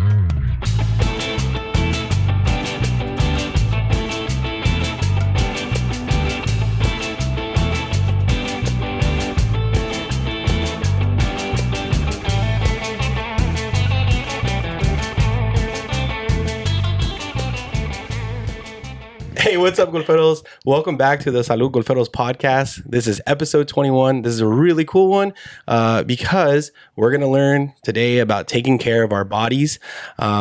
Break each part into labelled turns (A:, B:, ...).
A: Hey, what's up, Golferos? Welcome back to the Salud Golferos podcast. This is episode 21. This is a really cool one because we're going to learn today about taking care of our bodies.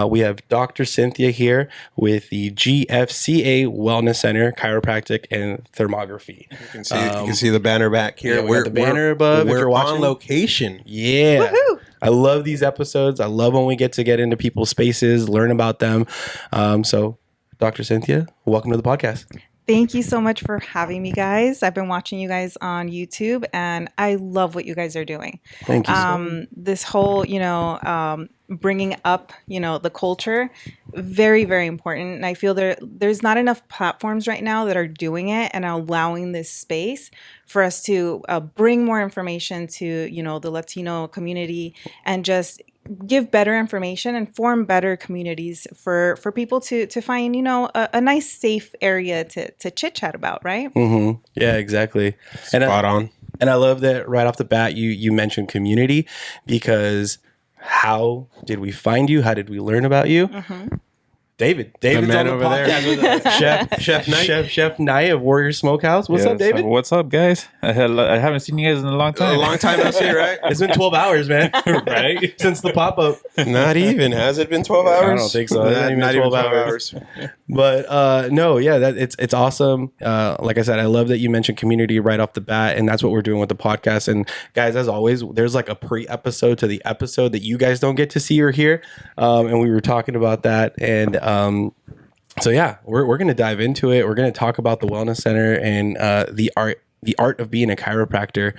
A: We have Dr. Cynthia here with the GFCA Wellness Center, chiropractic and thermography.
B: You can see the banner back here.
A: Yeah, we're the banner above.
B: We're
A: if you're watching
B: on location.
A: Yeah.
C: Woohoo!
A: I love these episodes. I love when we get into people's spaces, learn about them. So Dr. Cynthia, welcome to the podcast.
C: Thank you so much for having me, guys. I've been watching you guys on YouTube, and I love what you guys are doing.
A: Thank you.
C: This whole, bringing up, the culture, very, very important. And I feel there's not enough platforms right now that are doing it and allowing this space for us to bring more information to, the Latino community and just give better information and form better communities for people to find, a nice, safe area to chit chat about, right?
A: Mm-hmm. Yeah, exactly.
B: Spot on.
A: And I love that right off the bat, you mentioned community, because how did we find you? How did we learn about you?
C: Mm-hmm.
A: David's
B: man
A: on the
B: over
A: podcast
B: there.
A: with us. Chef Knight of Warrior Smokehouse. What's up, David?
D: What's up, guys? I haven't seen you guys in a long time.
B: A long time no see, right?
A: It's been 12 hours, man. Right? Since the pop-up.
B: Not even. Has it been 12 hours?
A: I don't think so.
B: Not even 12 hours.
A: But no, yeah, it's awesome. Like I said, I love that you mentioned community right off the bat, and that's what we're doing with the podcast. And guys, as always, there's like a pre-episode to the episode that you guys don't get to see or hear. And we were talking about that, and so yeah, we're going to dive into it. We're going to talk about the wellness center and the art of being a chiropractor.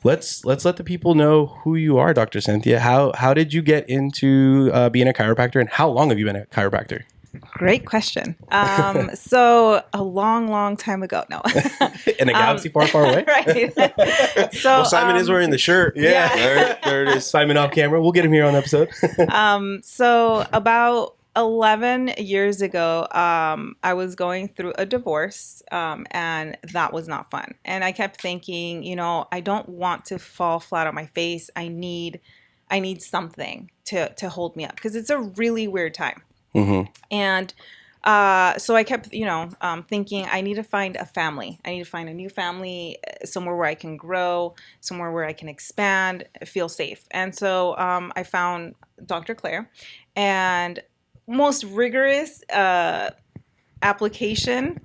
A: Let's let the people know who you are, Dr. Cynthia. How did you get into being a chiropractor, and how long have you been a chiropractor?
C: Great question. So a long time ago. No.
A: In a galaxy far away?
C: Right. So
B: Well, Simon is wearing the shirt.
A: Yeah.
B: There it is.
A: Simon off camera. We'll get him here on the episode.
C: So about 11 years ago, I was going through a divorce, and that was not fun. And I kept thinking, I don't want to fall flat on my face. I need something to hold me up, because it's a really weird time.
A: Mm-hmm.
C: And so I kept, thinking, I need to find a family. I need to find a new family, somewhere where I can grow, somewhere where I can expand, feel safe. And so I found Dr. Claire, and most rigorous application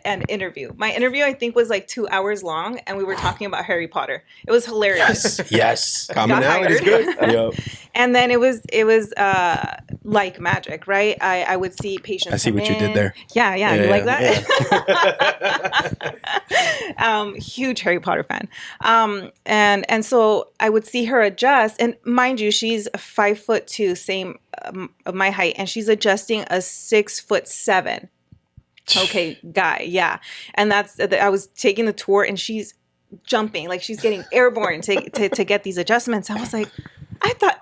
C: and interview. My interview, I think, was like 2 hours long, and we were talking about Harry Potter. It was hilarious.
A: Yes.
B: Commonality is good.
A: Yep.
C: And then it was like magic, right? I would see patients.
A: I see what you did there.
C: Yeah. You like that?
A: Yeah.
C: Huge Harry Potter fan. And so I would see her adjust, and mind you, she's 5'2", same of my height, and she's adjusting a 6'7" guy. Yeah. And I was taking the tour, and she's jumping, like she's getting airborne to get these adjustments. I was like,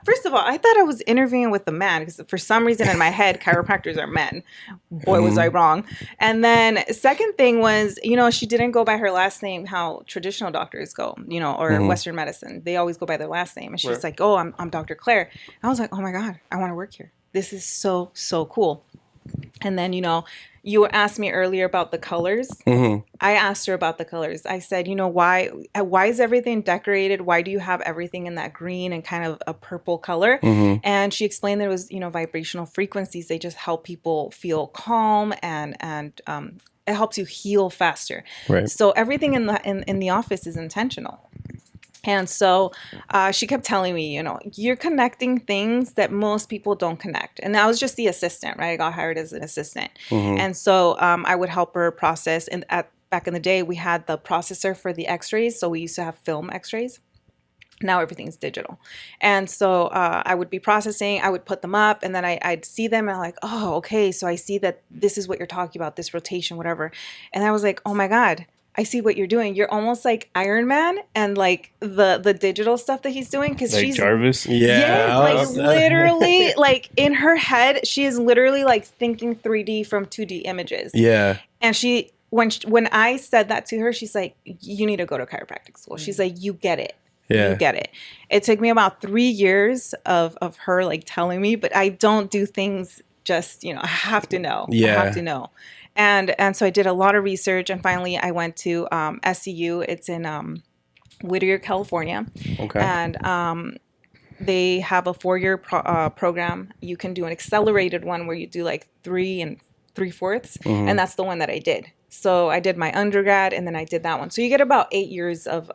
C: first of all, I thought I was interviewing with a man, because for some reason in my head, chiropractors are men. Boy, was I wrong. And then second thing was, she didn't go by her last name, how traditional doctors go, or Western medicine. They always go by their last name. And she's like, oh, I'm Dr. Claire. I was like, oh my God, I want to work here. This is so, so cool. And then, you asked me earlier about the colors.
A: Mm-hmm.
C: I asked her about the colors. I said, why is everything decorated? Why do you have everything in that green and kind of a purple color?
A: Mm-hmm.
C: And she explained that it was, vibrational frequencies. They just help people feel calm, and it helps you heal faster.
A: Right.
C: So everything in the office is intentional. And so she kept telling me, you're connecting things that most people don't connect. And I was just the assistant, right? I got hired as an assistant.
A: Mm-hmm.
C: And so I would help her process. And back in the day, we had the processor for the x-rays. So we used to have film x-rays. Now everything's digital. And so I would be processing, I would put them up, and then I'd see them, and I'm like, oh, okay. So I see that this is what you're talking about, this rotation, whatever. And I was like, oh my God, I see what you're doing. You're almost like Iron Man and like the digital stuff that he's doing because
D: Like
C: she's
D: Jarvis.
C: yes,
A: I
C: like
A: was-
C: literally, like in her head, she is literally like thinking 3D from 2D images.
A: Yeah.
C: And when I said that to her, she's like, "You need to go to chiropractic school." She's like, "You get it."
A: Yeah.
C: You get it. It took me about 3 years of her like telling me, but I don't do things just, I have to know.
A: Yeah.
C: I have to know. And so I did a lot of research, and finally I went to SCU. It's in Whittier, California.
A: Okay.
C: And they have a 4-year program. You can do an accelerated one where you do like 3 3/4, and that's the one that I did. So I did my undergrad, and then I did that one. So you get about 8 years of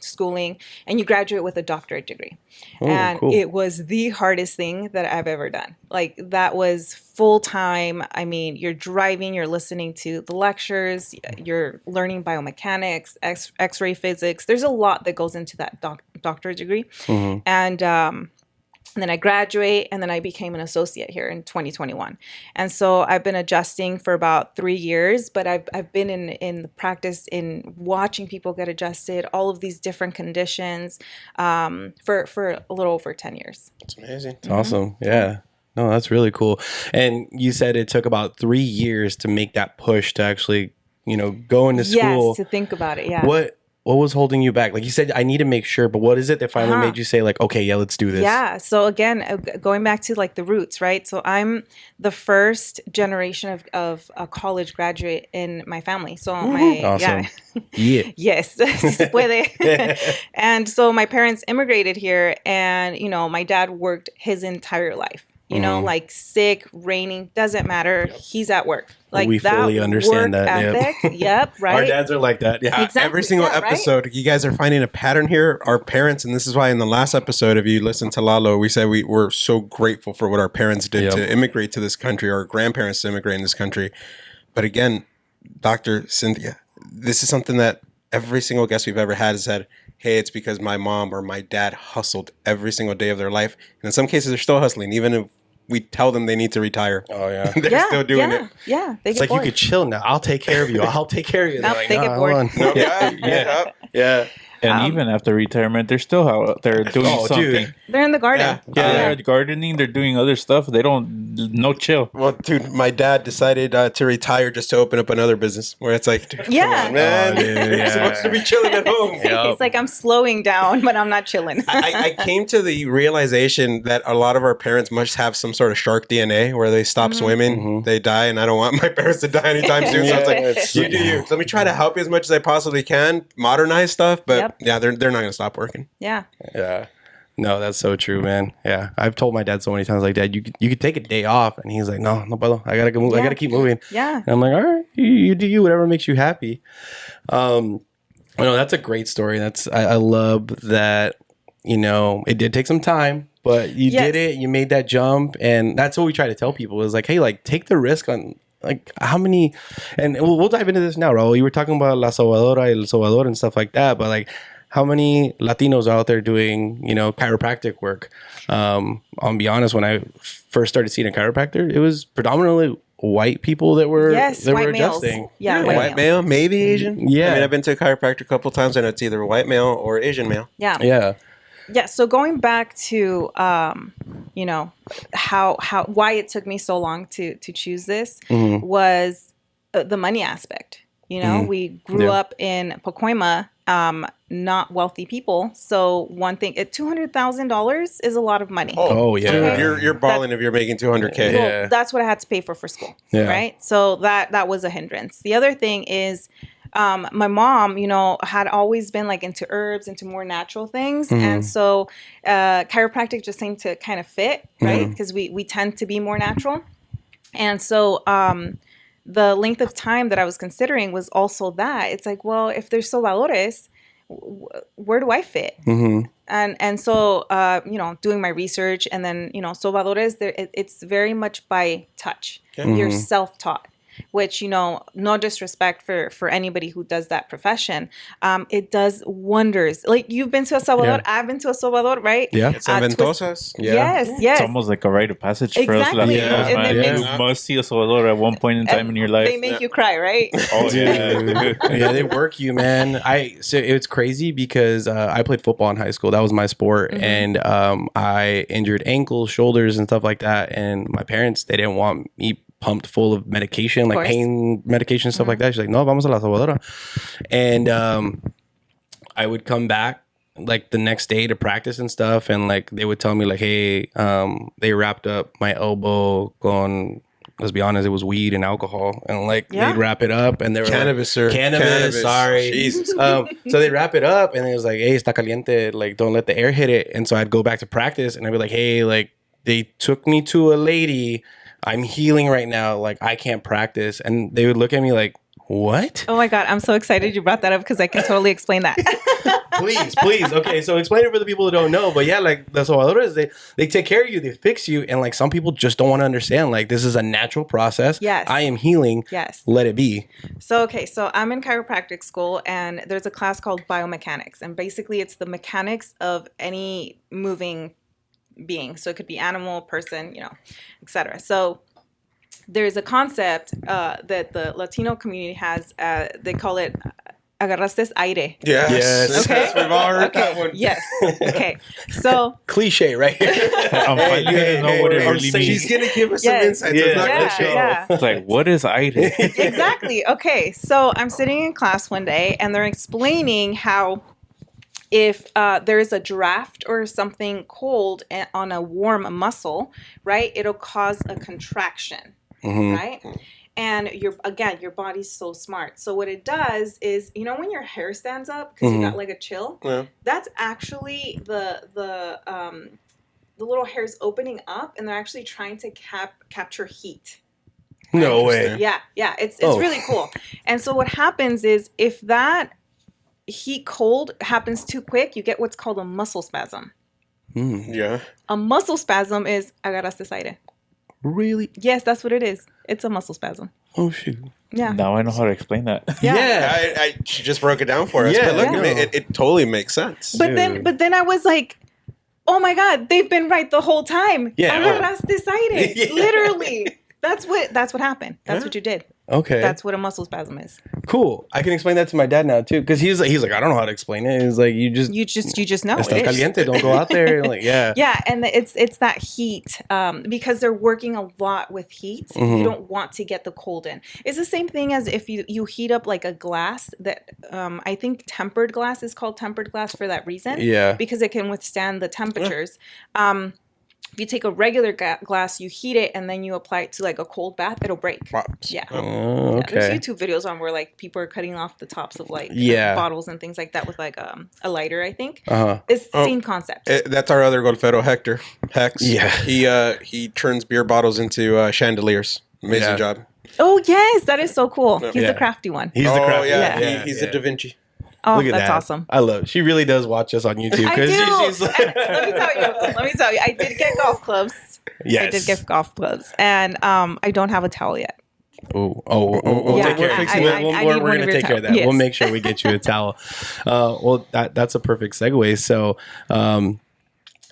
C: schooling, and you graduate with a doctorate degree.
A: Oh,
C: and
A: cool.
C: it was the hardest thing that I've ever done. Like, that was full time. I mean, you're driving, you're listening to the lectures, you're learning biomechanics, X-ray physics. There's a lot that goes into that doctorate degree. And then I graduate, and then I became an associate here in 2021. And so I've been adjusting for about 3 years, but I've been in the practice in watching people get adjusted, all of these different conditions, for a little over 10 years.
B: It's amazing.
A: It's awesome. Yeah. No, that's really cool. And you said it took about 3 years to make that push to actually, go into school.
C: Yes, to think about it. Yeah.
A: What was holding you back? Like you said, I need to make sure, but what is it that finally made you say like, okay, yeah, let's do this?
C: Yeah. So again, going back to like the roots, right? So I'm the first generation of a college graduate in my family. So
A: Awesome. Yeah.
C: Yes, si se puede. And so my parents immigrated here, and my dad worked his entire life. Like sick, raining, doesn't matter. He's at work. Like,
A: We
C: that
A: fully understand
C: work
A: that.
C: ethic. Yep, right.
A: Our dads are like that. Yeah.
C: Exactly.
B: Every single
C: Yeah, right?
B: episode, you guys are finding a pattern here. Our parents, and this is why in the last episode, if you listen to Lalo, we said we were so grateful for what our parents did to immigrate to this country, our grandparents to immigrate in this country. But again, Dr. Cynthia, this is something that every single guest we've ever had has said, hey, it's because my mom or my dad hustled every single day of their life. And in some cases, they're still hustling, even if we tell them they need to retire.
A: Oh, yeah.
B: They're still doing it.
C: Yeah, they
A: It's
C: get
A: like,
C: bored.
A: you could chill now. I'll take care of you. I'll take care of you.
C: Nope,
A: They're like,
C: they get
A: "Nah,
C: bored."
A: hold on."
B: Yeah.
A: Yeah.
D: And even after retirement, they're still out there doing
A: Oh,
D: something.
A: dude.
C: They're in the garden.
D: They're gardening. They're doing other stuff. They don't. No chill.
B: Well, dude, my dad decided to retire just to open up another business where it's like, dude,
C: Yeah.
B: come on, man.
A: Oh, dude,
B: You're
A: yeah.
B: supposed to be chilling at home.
C: It's like, I'm slowing down, but I'm not chilling.
B: I came to the realization that a lot of our parents must have some sort of shark DNA where they stop swimming, they die, and I don't want my parents to die anytime soon. So it's like, you do you. So let me try to help you as much as I possibly can, modernize stuff, but yeah, they're not going to stop working.
C: Yeah.
A: Yeah. No, that's so true, man. Yeah. I've told my dad so many times, like, Dad, you could take a day off. And he's like, no, puedo. I got to go move. I
C: Yeah.
A: got to keep moving.
C: Yeah.
A: And I'm like, all right, you do you, whatever makes you happy. That's a great story. I love that, it did take some time, but you did it. You made that jump. And that's what we try to tell people is like, hey, like, take the risk on, like, how many, and we'll dive into this now, Raul. You were talking about La Sobadora, El Sobador and stuff like that, but like, how many Latinos are out there doing, chiropractic work? I'll be honest, when I first started seeing a chiropractor, it was predominantly white people that were
C: white males.
A: adjusting.
C: Yeah,
B: White male, maybe Asian.
A: Yeah.
B: I mean, I've been to a chiropractor a couple of times and it's either white male or Asian male.
C: Yeah.
A: Yeah.
C: Yeah. So going back to, why it took me so long to choose this was the money aspect. We grew up in Pacoima, not wealthy people. So one thing, $200,000 is a lot of money.
A: Oh, yeah.
B: Dude, you're balling if you're making 200K.
A: Yeah.
C: That's what I had to pay for school.
A: Yeah.
C: Right. So that was a hindrance. The other thing is, my mom, had always been like into herbs, into more natural things. And so, chiropractic just seemed to kind of fit, right? Because we tend to be more natural. And so, the length of time that I was considering was also that. It's like, well, if there's sobadores, where do I fit? And so, doing my research, and then, sobadores, it's very much by touch. You're self-taught. which, no disrespect for anybody who does that profession. It does wonders. Like, you've been to El Salvador.
A: Yeah.
C: I've been to El Salvador, right?
A: Yeah.
B: It's en Ventosas.
C: Yes.
D: It's almost like a rite of passage for us
C: Exactly.
D: Latinos,
C: Yeah. And
D: man.
C: it
D: You
C: makes-
D: must see El Salvador at one point in time in your life.
C: They make you cry, right?
D: Oh, yeah.
A: Yeah, they work you, man. So it's crazy because I played football in high school. That was my sport, and I injured ankles, shoulders, and stuff like that. And my parents, they didn't want me pumped full of medication, like pain medication, stuff like that. She's like, "No, vamos a la Salvadora," and I would come back like the next day to practice and stuff, and like they would tell me like, "Hey, they wrapped up my elbow con." Let's be honest, it was weed and alcohol, and like they'd wrap it up, and they were
B: Cannabis, sir.
A: Cannabis. Sorry,
B: Jesus.
A: So they'd wrap it up, and it was like, "Hey, está caliente, like don't let the air hit it." And so I'd go back to practice, and I'd be like, "Hey, like they took me to a lady. I'm healing right now. Like I can't practice." And they would look at me like, "What?"
C: Oh my God, I'm so excited you brought that up because I can totally explain that.
A: Please. Okay, so explain it for the people who don't know. But yeah, like the Salvadores, they take care of you, they fix you, and like some people just don't want to understand. Like this is a natural process.
C: Yes.
A: I am healing.
C: Yes.
A: Let it be.
C: So I'm in chiropractic school, and there's a class called biomechanics, and basically it's the mechanics of any moving being. So it could be animal, person, etc. So there's a concept that the Latino community has. They call it agarraste aire.
A: Yes.
B: Okay. We've all heard that one.
C: Yes. Okay. So
A: Cliche, right?
D: I'm finally gonna know what it really means.
B: She's going to give us
C: Yes.
B: some insights. It's not cliche.
C: yeah.
D: It's like, what is aire?
C: Exactly. Okay. So I'm sitting in class one day, and they're explaining how if there is a draft or something cold on a warm muscle, right, it'll cause a contraction, right? And your body's so smart. So what it does is, when your hair stands up because you got like a chill, that's actually the little hairs opening up, and they're actually trying to capture heat.
A: No way.
C: Yeah. It's really cool. And so what happens is if that heat cold happens too quick, you get what's called a muscle spasm.
B: Yeah.
C: A muscle spasm is agarraste aire.
A: Really?
C: Yes, that's what it is. It's a muscle spasm.
A: Oh shoot.
C: Yeah.
D: Now I know how to explain that.
C: Yeah.
B: She just broke it down for us.
A: Yeah,
B: But look,
A: yeah.
B: it totally makes sense.
C: But then I was like, oh my God, they've been right the whole time.
A: Yeah.
C: Agarraste aire.
A: Yeah.
C: Literally. That's what happened. That's what you did.
A: Okay.
C: That's what a muscle spasm is.
A: Cool. I can explain that to my dad now too, because he's like, I don't know how to explain it. He's like, you just
C: know.
A: Está
C: it is.
A: caliente. Don't go out there. Like, yeah.
C: Yeah, and it's that heat because they're working a lot with heat. You don't want to get the cold in. It's the same thing as if you heat up like a glass that I think tempered glass is called tempered glass for that reason.
A: Yeah.
C: Because it can withstand the temperatures. If you take a regular glass, you heat it, and then you apply it to like a cold bath, it'll break.
B: Pops.
C: Yeah.
A: Oh,
C: Yeah, there's
A: okay.
C: YouTube videos on where like people are cutting off the tops of like bottles and things like that with like a lighter, I think. It's the same concept.
B: That's our other golfero, Hector. Hex.
A: Yeah.
B: He turns beer bottles into chandeliers. Amazing job.
C: Oh yes, that is so cool. He's
A: Yeah.
C: the crafty one.
A: He's the crafty.
C: Yeah.
B: He's a Da Vinci.
C: Oh,
A: Look at
C: that's
A: that.
C: awesome.
A: I love it. She really does watch us on YouTube.
C: I do.
A: She's like,
C: Let me tell you. I did get golf clubs.
A: yes.
C: I did get golf clubs, and I don't have a towel yet.
A: We'll
C: Yeah,
A: take care of
C: I-
A: it.
C: I
A: We're
C: need one
A: going
C: of
A: to
C: your
A: take care of that.
C: towels.
A: We'll
C: Yes.
A: make sure we get you a towel. Well, that's a perfect segue. So,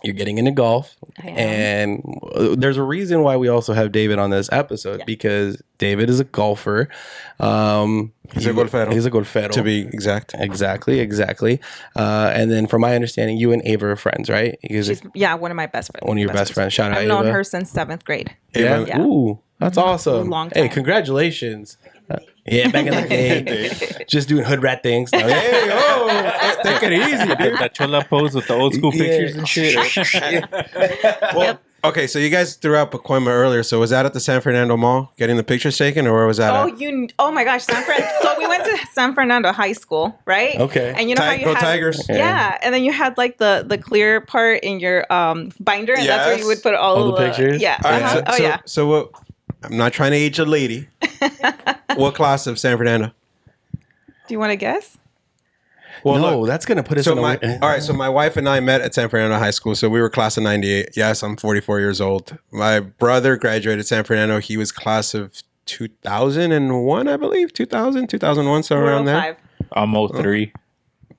A: you're getting into golf,
C: I am.
A: and there's a reason why we also have David on this episode because David is a golfer.
B: He's a golfero.
A: He's a golfero.
B: To be exact.
A: Exactly. And then, from my understanding, you and Ava are friends, right?
C: She's one of my best friends.
A: One of your best friends. Shout out,
C: I've
A: Ava.
C: known her since 7th grade.
A: Yeah.
C: Yeah.
A: Ooh, that's awesome.
C: Long
A: Hey,
C: time.
A: congratulations. Yeah, back in the day, just doing hood rat things. No,
B: Hey, take it easy, dude.
D: That chola pose with the old school pictures and shit.
B: Well, okay, so you guys threw out Pacoima earlier. So was that at the San Fernando Mall getting the pictures taken, or where was that at?
C: Oh my gosh, so we went to San Fernando High School, right?
A: Okay.
C: And you know how you
B: Go
C: had
B: Tigers.
C: Yeah, and then you had like the clear part in your binder, and that's where
B: Yes.
C: you would put
A: All the pictures?
C: Yeah.
B: All right,
C: Oh yeah.
B: So what? I'm not trying to age a lady. What class of San Fernando?
C: Do you want to guess?
B: Well,
A: no,
B: look,
A: that's gonna put us
B: so
A: in a
B: my
A: way-
B: all right. So my wife and I met at San Fernando High School. So we were class of '98. Yes, I'm 44 years old. My brother graduated San Fernando. He was class of 2001, I believe. 2001, so around there.
C: 405.
D: I'm 03.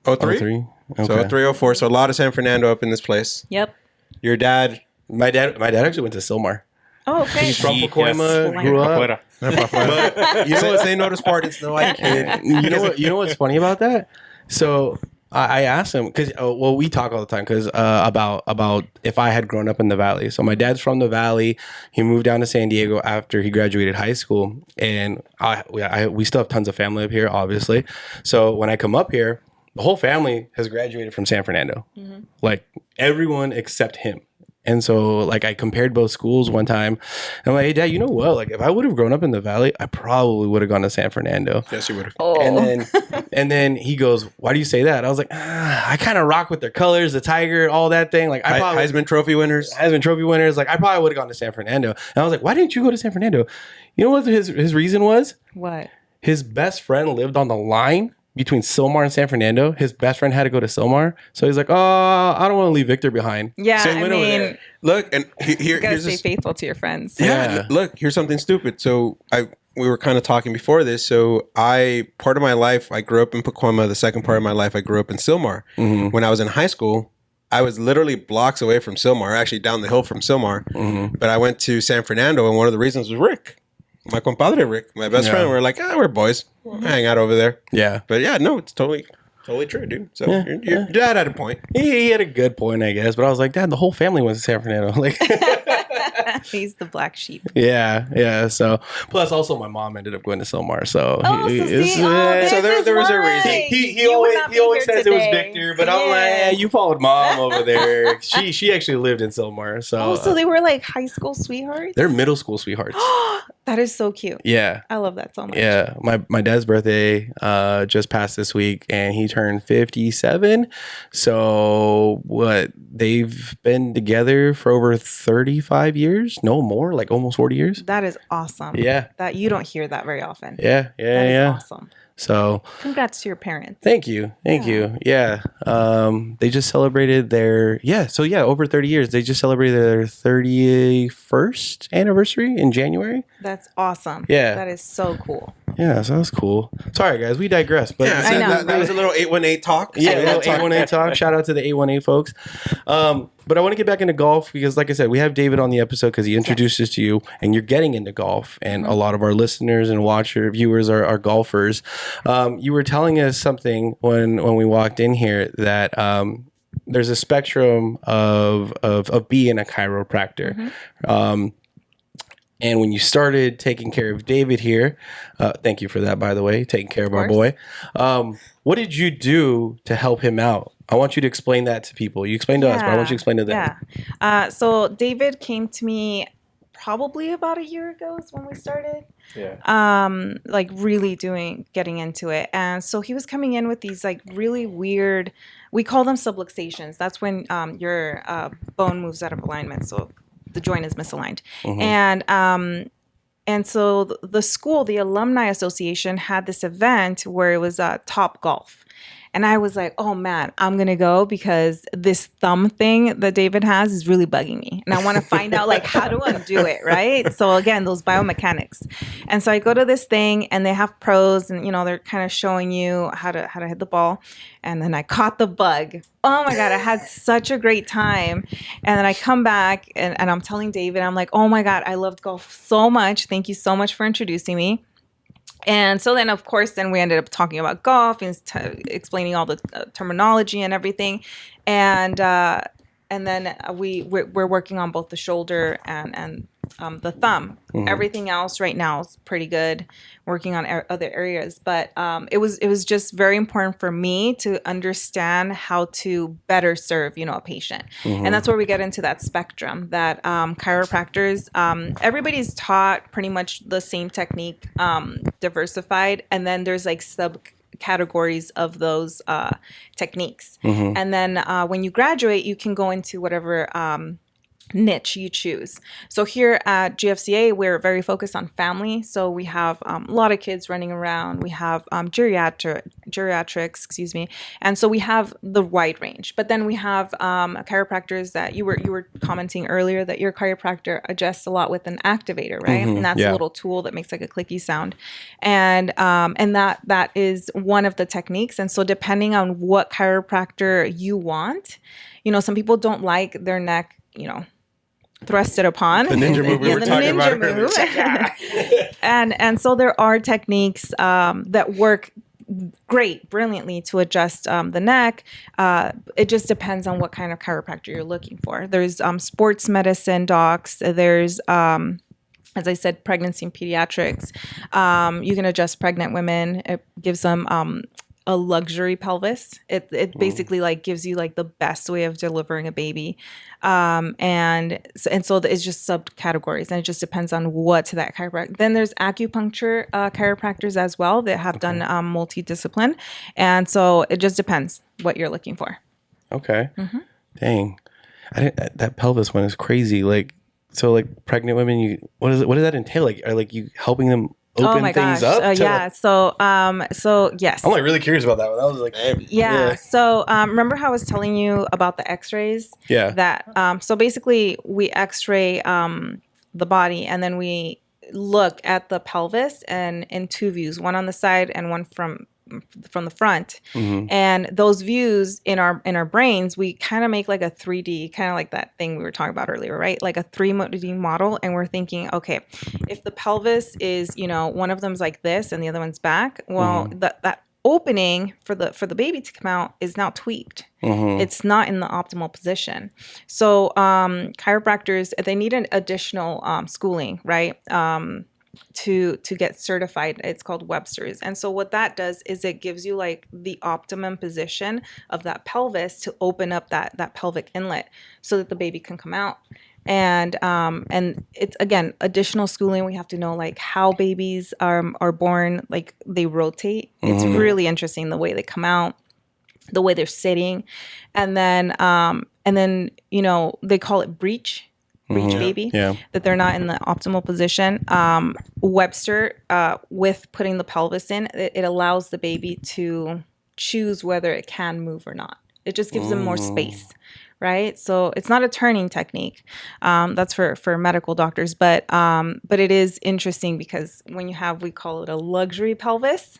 B: Oh, three?
A: 03?
B: So
A: Okay.
B: 304. So a lot of San Fernando up in this place.
C: Yep.
B: Your dad...
A: My dad actually went to Silmar.
C: Oh, okay.
A: He's from
D: Sí,
A: Pacoima,
C: yes.
A: grew up.
D: Afuera.
B: But you know, say no to Spartans. No, I can't.
A: You know what's funny about that? So I asked him because we talk all the time because about if I had grown up in the Valley. So my dad's from the Valley. He moved down to San Diego after he graduated high school, and we still have tons of family up here, obviously. So when I come up here, the whole family has graduated from San Fernando, like everyone except him. And so, like, I compared both schools one time. And I'm like, hey, Dad, you know what? Like, if I would have grown up in the Valley, I probably would have gone to San Fernando.
B: Yes, you would have.
C: Oh.
A: And then he goes, why do you say that? I was like, I kind of rock with their colors, the tiger, all that thing. Like, I probably
B: Heisman Trophy winners.
A: Heisman Trophy winners. Like, I probably would have gone to San Fernando. And I was like, why didn't you go to San Fernando? You know what his reason was?
C: What?
A: His best friend lived on the line between Silmar and San Fernando. His best friend had to go to Silmar. So he's like, oh, I don't want to leave Victor behind.
C: Yeah,
A: So he
C: I
A: went over
C: mean,
A: there.
B: Look, and
C: you gotta
B: here's
C: stay
B: this.
C: faithful to your friends.
B: Yeah, look, here's something stupid. So we were kind of talking before this. So part of my life, I grew up in Pacoima. The second part of my life, I grew up in Silmar.
A: Mm-hmm.
B: When I was in high school, I was literally blocks away from Silmar, actually down the hill from Silmar.
A: Mm-hmm.
B: But I went to San Fernando, and one of the reasons was Rick. My compadre Rick, my best friend. We're like, we're boys. We'll hang out over there.
A: Yeah.
B: But yeah, no, it's totally true, dude. So your dad had a point.
A: He had a good point, I guess. But I was like, Dad, the whole family went to San Fernando. Like,
C: He's the black sheep.
A: yeah. So, plus also my mom ended up going to Silmar. So,
C: Oh, so see,
B: there was a reason.
A: He always says it was Victor, but I'm like, you followed mom over there. She actually lived in Silmar. So,
C: So they were like high school sweethearts?
A: they're middle school sweethearts.
C: That is so cute.
A: Yeah.
C: I love that so much.
A: Yeah, my dad's birthday just passed this week, and he turned 57. So they've been together for over 35 years, no more, like almost 40 years.
C: That is awesome.
A: Yeah,
C: That you don't hear that very often.
A: yeah.
C: That is awesome.
A: So
C: Congrats to your parents.
A: thank you. Yeah, they just celebrated over 30 years. They just celebrated their 31st anniversary in January.
C: That's awesome.
A: Yeah.
C: That is so cool.
A: Yeah, so that's cool. Sorry, guys, we digress. But
B: Yeah,
C: I know.
B: that was a little 818 talk.
A: Yeah,
B: So
A: a little 818 talk. Shout out to the 818 folks. But I want to get back into golf because, like I said, we have David on the episode because he introduced us to you, and you're getting into golf. And a lot of our listeners and viewers are golfers. You were telling us something when we walked in here that there's a spectrum of being a chiropractor. And when you started taking care of David here, thank you for that, by the way, taking care of our boy. What did you do to help him out? I want you to explain that to people. You explained to us, but I want you to explain to them.
C: Yeah. So David came to me probably about a year ago is when we started.
A: Yeah.
C: Like really getting into it. And so he was coming in with these like really weird, we call them subluxations. That's when your bone moves out of alignment. So the joint is misaligned. And so the school, the Alumni Association, had this event where it was Top Golf. And I was like, oh man, I'm going to go because this thumb thing that David has is really bugging me. And I want to find out like how to undo it, right? So again, those biomechanics. And so I go to this thing and they have pros and, they're kind of showing you how to hit the ball. And then I caught the bug. Oh my God, I had such a great time. And then I come back and I'm telling David, I'm like, oh my God, I loved golf so much. Thank you so much for introducing me. And so then, of course, we ended up talking about golf and explaining all the terminology and everything. And then we're working on both the shoulder and the thumb. Everything else right now is pretty good. Working on other areas, but it was just very important for me to understand how to better serve a patient, and that's where we get into that spectrum that chiropractors, everybody's taught pretty much the same technique, diversified, and then there's like subcategories of those techniques, and then when you graduate, you can go into whatever niche you choose. So here at GFCA, we're very focused on family. So we have a lot of kids running around. We have geriatrics, excuse me, and so we have the wide range. But then we have chiropractors that you were commenting earlier that your chiropractor adjusts a lot with an activator, right? And that's a little tool that makes like a clicky sound, and that is one of the techniques. And so depending on what chiropractor you want, some people don't like their neck, thrusted upon.
B: The ninja move we were talking about earlier.
C: And so there are techniques that work great, brilliantly to adjust the neck. It just depends on what kind of chiropractor you're looking for. There's sports medicine docs. There's as I said, pregnancy and pediatrics. You can adjust pregnant women. It gives them a luxury pelvis. It basically like gives you like the best way of delivering a baby. And so it's just subcategories, and it just depends on what to that chiropractor. Then there's acupuncture chiropractors as well that have done multidiscipline. And so it just depends what you're looking for.
A: Okay. Dang. That pelvis one is crazy. Like, so like pregnant women, what does that entail? Like, are like you helping them open things up?
C: Yeah. So yes.
A: I'm like really curious about that one. I was like, hey.
C: Yeah. So remember how I was telling you about the X-rays?
A: Yeah.
C: That so basically we X-ray the body, and then we look at the pelvis and in two views, one on the side and one from the front. And those views in our brains, we kind of make like a 3D, kind of like that thing we were talking about earlier, right? Like a 3D model. And we're thinking, okay, if the pelvis is, one of them's like this and the other one's back, well, that opening for the baby to come out is now tweaked. It's not in the optimal position. So chiropractors, they need an additional schooling, right? To get certified. It's called Webster's. And so what that does is it gives you like the optimum position of that pelvis to open up that pelvic inlet so that the baby can come out. And it's, again, additional schooling. We have to know like how babies are born, like they rotate. It's really interesting the way they come out, the way they're sitting. And then they call it breech baby, that they're not in the optimal position. Webster, with putting the pelvis in, it allows the baby to choose whether it can move or not. It just gives them more space, right? So it's not a turning technique. That's for medical doctors, but it is interesting because when we call it a luxury pelvis,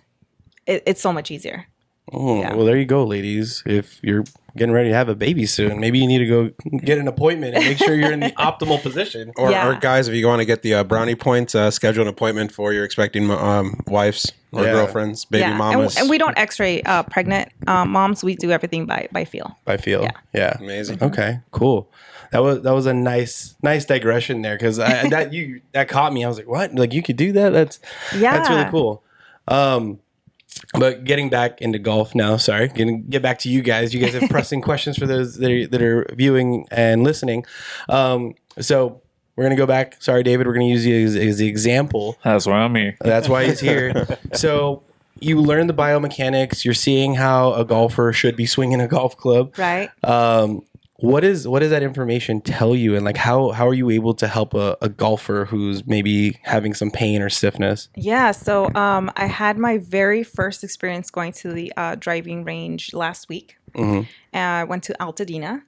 C: it's so much easier.
A: Well, there you go, ladies. If you're getting ready to have a baby soon, maybe you need to go get an appointment and make sure you're in the optimal position.
B: Or guys, if you want to get the brownie points, schedule an appointment for your expecting wives or girlfriends, baby mamas.
C: And we don't X-ray pregnant moms. We do everything by feel.
A: By feel. Yeah.
B: Amazing.
A: Okay. Cool. That was a nice digression there, because that caught me. I was like, what? Like you could do that? That's really cool. But getting back into golf now, sorry, gonna get back to you guys. You guys have pressing questions for those that are viewing and listening. So we're going to go back. Sorry, David, we're going to use you as the example.
D: That's why I'm here.
A: That's why he's here. So you learn the biomechanics. You're seeing how a golfer should be swinging a golf club.
C: Right.
A: What does that information tell you? And like, how are you able to help a golfer who's maybe having some pain or stiffness?
C: Yeah. So I had my very first experience going to the driving range last week. I went to Altadena,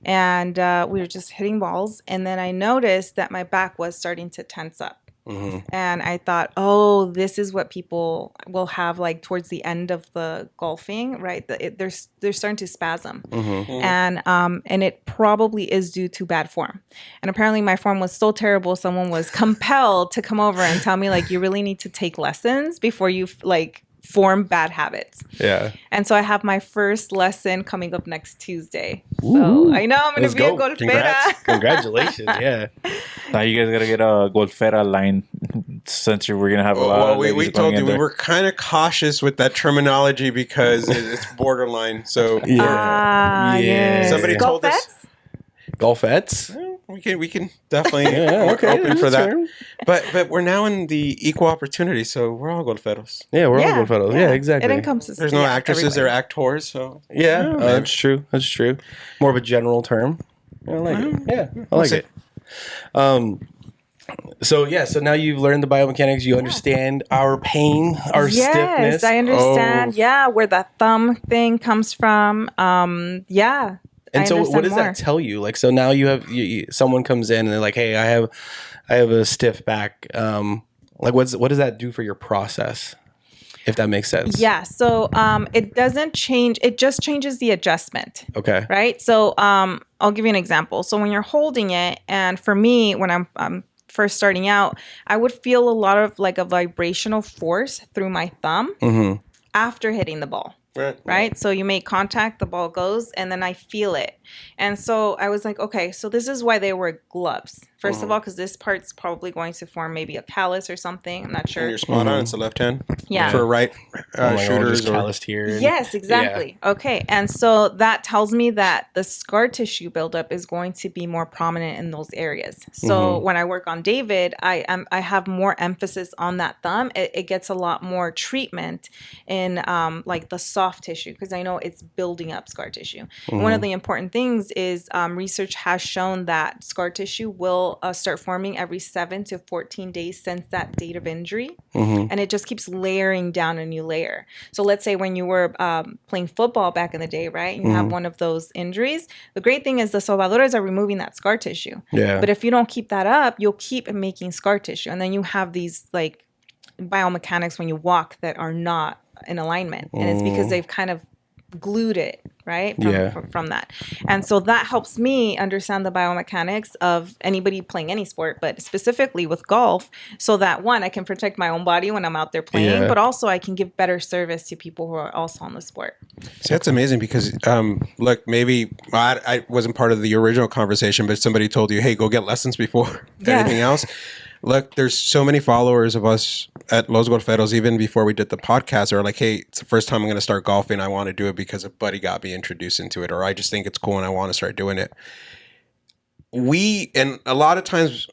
C: and we were just hitting balls. And then I noticed that my back was starting to tense up. And I thought, oh, this is what people will have like towards the end of the golfing, right? They're starting to spasm, and it probably is due to bad form. And apparently, my form was so terrible, someone was compelled to come over and tell me like, you really need to take lessons before you like form bad habits.
A: Yeah.
C: And so I have my first lesson coming up next Tuesday. So I know I'm going to be a golfera.
A: Congratulations. Yeah.
D: Now you guys got to get a golfera line, since we're going to have a lot of
B: we told you we were kind of cautious with that terminology because it's borderline. So
C: yes.
B: Somebody told us.
A: Golfettes?
B: We can definitely open for that. But we're now in the equal opportunity, so we're all golferos.
A: Yeah, we're all golferos. Yeah, exactly.
C: It encompasses.
B: There's no actresses or actors, so
A: that's true. That's true. More of a general term. I like it. Yeah, I like it. So now you've learned the biomechanics. You understand our pain, our stiffness.
C: Yes, I understand. Yeah, where that thumb thing comes from. Yeah.
A: And so, what does that tell you? Like, so now you have someone comes in and they're like, "Hey, I have a stiff back." Like, what does that do for your process? If that makes sense.
C: Yeah. So it doesn't change. It just changes the adjustment.
A: Okay.
C: Right. So I'll give you an example. So when you're holding it, and for me, when I'm first starting out, I would feel a lot of like a vibrational force through my thumb after hitting the ball. Right. So you make contact, the ball goes, and then I feel it. And so I was like, okay, so this is why they wear gloves. First of all, because this part's probably going to form maybe a callus or something. I'm not sure.
B: And you're spot on. It's the left hand.
C: Yeah.
B: For right shooters.
A: Just calloused here.
C: Yes, exactly. Yeah. Okay. And so that tells me that the scar tissue buildup is going to be more prominent in those areas. So when I work on David, I have more emphasis on that thumb. It gets a lot more treatment in like the soft tissue, because I know it's building up scar tissue. One of the important things is research has shown that scar tissue will start forming every 7 to 14 days since that date of injury. And it just keeps layering down a new layer. So let's say when you were playing football back in the day, right? And you have one of those injuries. The great thing is the sobadores are removing that scar tissue. Yeah. But if you don't keep that up, you'll keep making scar tissue. And then you have these like biomechanics when you walk that are not in alignment. And it's because they've kind of glued it, right? From that. And so that helps me understand the biomechanics of anybody playing any sport, but specifically with golf, so that one, I can protect my own body when I'm out there playing, but also I can give better service to people who are also on the sport.
B: See, that's amazing because, look, maybe I wasn't part of the original conversation, but somebody told you, hey, go get lessons before anything else. Look, there's so many followers of us at Los Golferos, even before we did the podcast, are like, hey, it's the first time I'm going to start golfing. I want to do it because a buddy got me introduced into it, or I just think it's cool and I want to start doing it. And a lot of times,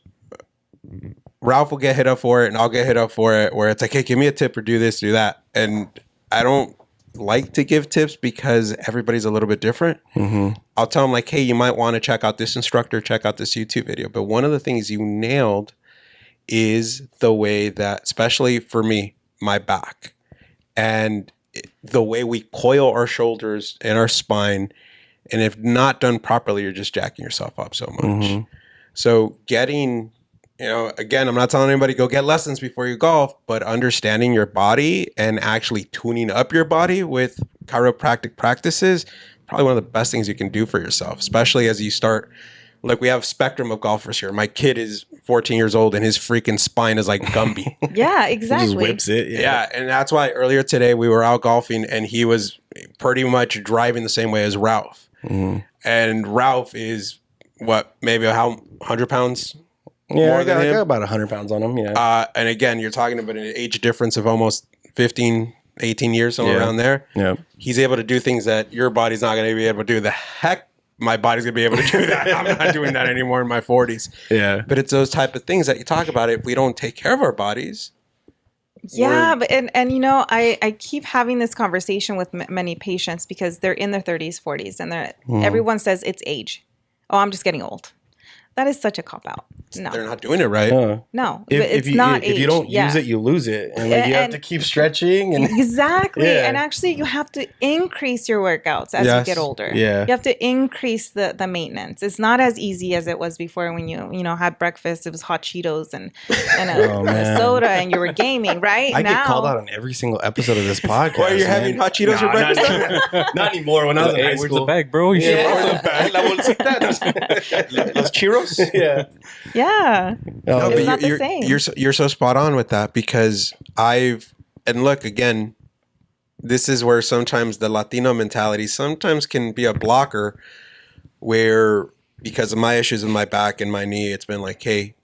B: Ralph will get hit up for it and I'll get hit up for it, where it's like, hey, give me a tip or do this, do that. And I don't like to give tips because everybody's a little bit different. I'll tell them like, hey, you might want to check out this instructor, check out this YouTube video. But one of the things you nailed is the way that, especially for me, my back and the way we coil our shoulders and our spine. And if not done properly, you're just jacking yourself up so much. So getting, again, I'm not telling anybody go get lessons before you golf, but understanding your body and actually tuning up your body with chiropractic practices, probably one of the best things you can do for yourself, especially as you start. Like, we have a spectrum of golfers here. My kid is 14 years old and his freaking spine is like Gumby.
C: Yeah, exactly.
A: Just whips it.
B: Yeah. And that's why earlier today we were out golfing and he was pretty much driving the same way as Ralph. And Ralph is maybe 100 pounds
A: more than him? I got about 100 pounds on him. Yeah.
B: And again, you're talking about an age difference of almost 15, 18 years, somewhere around there. Yeah. He's able to do things that your body's not going to be able to do. The heck, my body's going to be able to do that. I'm not doing that anymore in my 40s. Yeah. But it's those type of things that you talk about. If we don't take care of our bodies.
C: Yeah, but and I keep having this conversation with many patients because they're in their 30s, 40s, and everyone says it's age. Oh, I'm just getting old. That is such a cop-out. No.
B: They're not doing it right.
C: No, it's not age.
A: If you don't use it, you lose it. And you have to keep stretching. And
C: exactly. Yeah. And actually, you have to increase your workouts as you get older. Yeah. You have to increase the maintenance. It's not as easy as it was before when you had breakfast. It was hot Cheetos and a soda and you were gaming, right?
A: I get called out on every single episode of this podcast.
B: Why are you having hot Cheetos for breakfast?
A: Not anymore. When I was in high school.
D: Where's the bag, bro? You
B: should the bag. La bolsita. Los Cheetos?
C: Yeah.
B: No,
C: it's
B: but
C: not the same.
B: You're so spot on with that because and look, again, this is where sometimes the Latino mentality sometimes can be a blocker where, because of my issues with my back and my knee, it's been like, hey,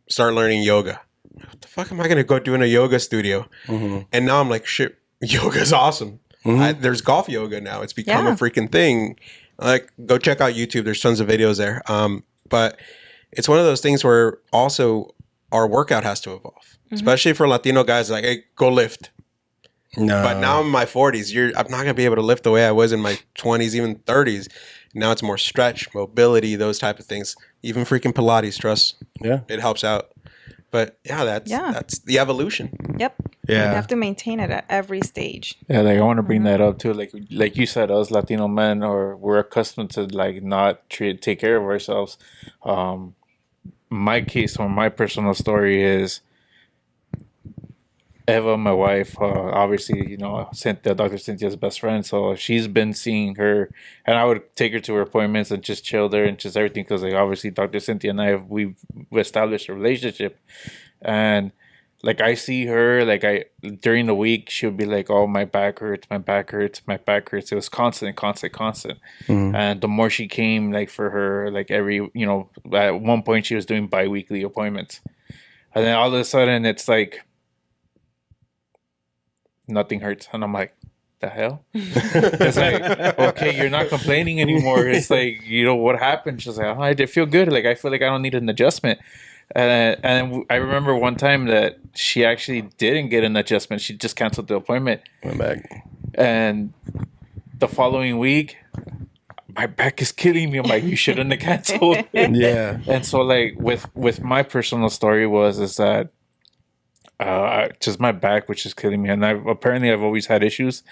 B: start learning yoga. What the fuck am I going to go do in a yoga studio? And now I'm like, shit, yoga is awesome. There's golf yoga now. It's become a freaking thing. Like, go check out YouTube. There's tons of videos there. But it's one of those things where also our workout has to evolve, especially for Latino guys. Like, hey, go lift. No. But now I'm in my 40s. I'm not going to be able to lift the way I was in my 20s, even 30s. Now it's more stretch, mobility, those type of things. Even freaking Pilates, trust.
A: Yeah.
B: It helps out. But yeah, that's the evolution.
C: Yep.
A: Yeah.
C: You have to maintain it at every stage.
D: Yeah, like I want to bring that up too. Like you said, us Latino men, or we're accustomed to like not take care of ourselves. My case or my personal story is Eva, my wife. Obviously, you know, Cynthia, Dr. Cynthia's best friend. So she's been seeing her, and I would take her to her appointments and just chill there and just everything because, like, obviously, Dr. Cynthia and we've established a relationship, and like I see her, like during the week she'll be like, "Oh, my back hurts, my back hurts, my back hurts." It was constant. And the more she came, like for her, like every, you know, at one point she was doing bi-weekly appointments, and then all of a sudden it's like nothing hurts, and I'm like, the hell? It's like, okay, you're not complaining anymore. It's like, you know, what happened? She's like, oh, I did feel good. Like I feel like I don't need an adjustment. And I remember one time that she actually didn't get an adjustment. She just canceled the appointment.
A: Went back.
D: And the following week, my back is killing me. I'm like, you shouldn't have canceled.
A: Yeah.
D: And so like with my personal story is that just my back, which is killing me, and I've always had issues,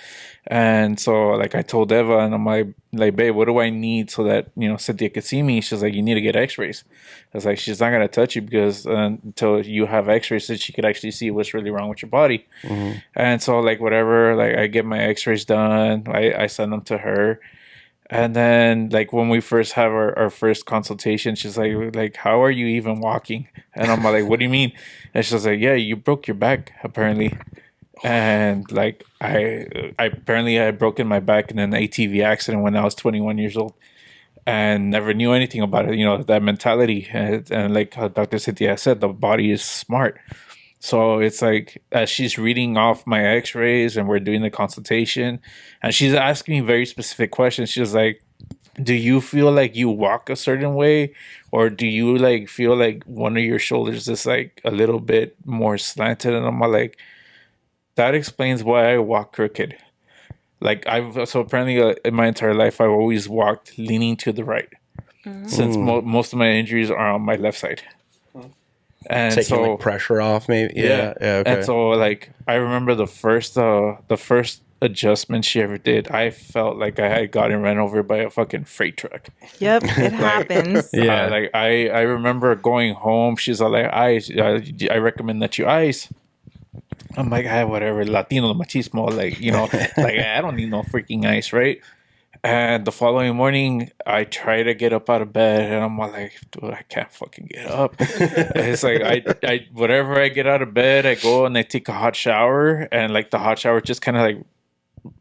D: and so like I told Eva, and I'm like, babe, what do I need so that, you know, Cynthia could see me? She's like, you need to get X-rays. I was like, she's not gonna touch you because until you have X-rays, so she could actually see what's really wrong with your body. Mm-hmm. And so like whatever, like I get my X-rays done, I send them to her. And then, like, when we first have our first consultation, she's like, how are you even walking? And I'm like, what do you mean? And she's like, yeah, you broke your back, apparently. And, like, I apparently had broken my back in an ATV accident when I was 21 years old and never knew anything about it, you know, that mentality. And like Dr. Cynthia said, the body is smart. So it's like, as she's reading off my x-rays and we're doing the consultation, and she's asking me very specific questions. She's like, do you feel like you walk a certain way? Or do you like feel like one of your shoulders is like a little bit more slanted? And I'm like, that explains why I walk crooked. Like so apparently in my entire life, I've always walked leaning to the right. Mm-hmm. Since most of my injuries are on my left side. And
A: taking
D: so,
A: like pressure off, maybe. Yeah. Okay.
D: And so, like, I remember the first adjustment she ever did, I felt like I had gotten ran over by a fucking freight truck.
C: Yep, it happens.
A: Yeah.
D: Like I remember going home. She's all like, "Ice, I recommend that you ice." I'm like, whatever, Latino machismo, like, you know, like I don't need no freaking ice, right? And the following morning, I try to get up out of bed, and I'm like, dude, I can't fucking get up. It's like, I whatever I get out of bed, I go and I take a hot shower, and like the hot shower just kind of like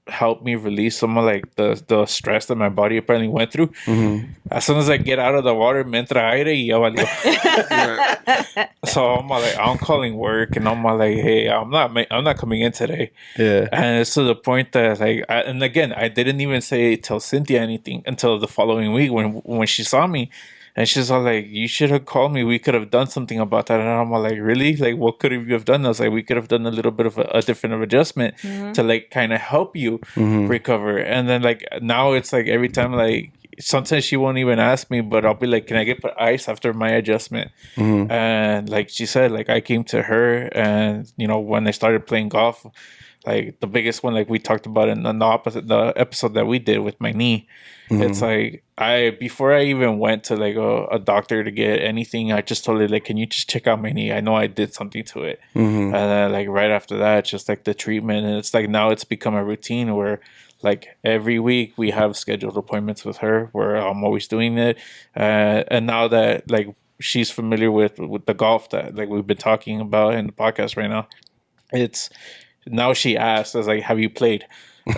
D: helped me release some of like the stress that my body apparently went through. Mm-hmm. As soon as I get out of the water, me entra aire y ya valió. So I'm like, I'm calling work, and I'm like, hey, I'm not coming in today.
A: Yeah.
D: And it's to the point that like, and again, I didn't even tell Cynthia anything until the following week when she saw me. And she's all like, you should have called me. We could have done something about that. And I'm like, really? Like, what could you have done? I was like, we could have done a little bit of a different adjustment to like kind of help you recover. And then like now it's like every time, like sometimes she won't even ask me, but I'll be like, can I get ice after my adjustment? And like she said, like I came to her, and you know, when I started playing golf, like the biggest one, like we talked about in the episode that we did with my knee. It's like before I even went to like a doctor to get anything, I just told her like, can you just check out my knee? I know I did something to it. And then like right after that, just like the treatment, and it's like now it's become a routine where like every week we have scheduled appointments with her where I'm always doing it. And now that like she's familiar with the golf that like we've been talking about in the podcast right now, it's now she asks, I was like, have you played?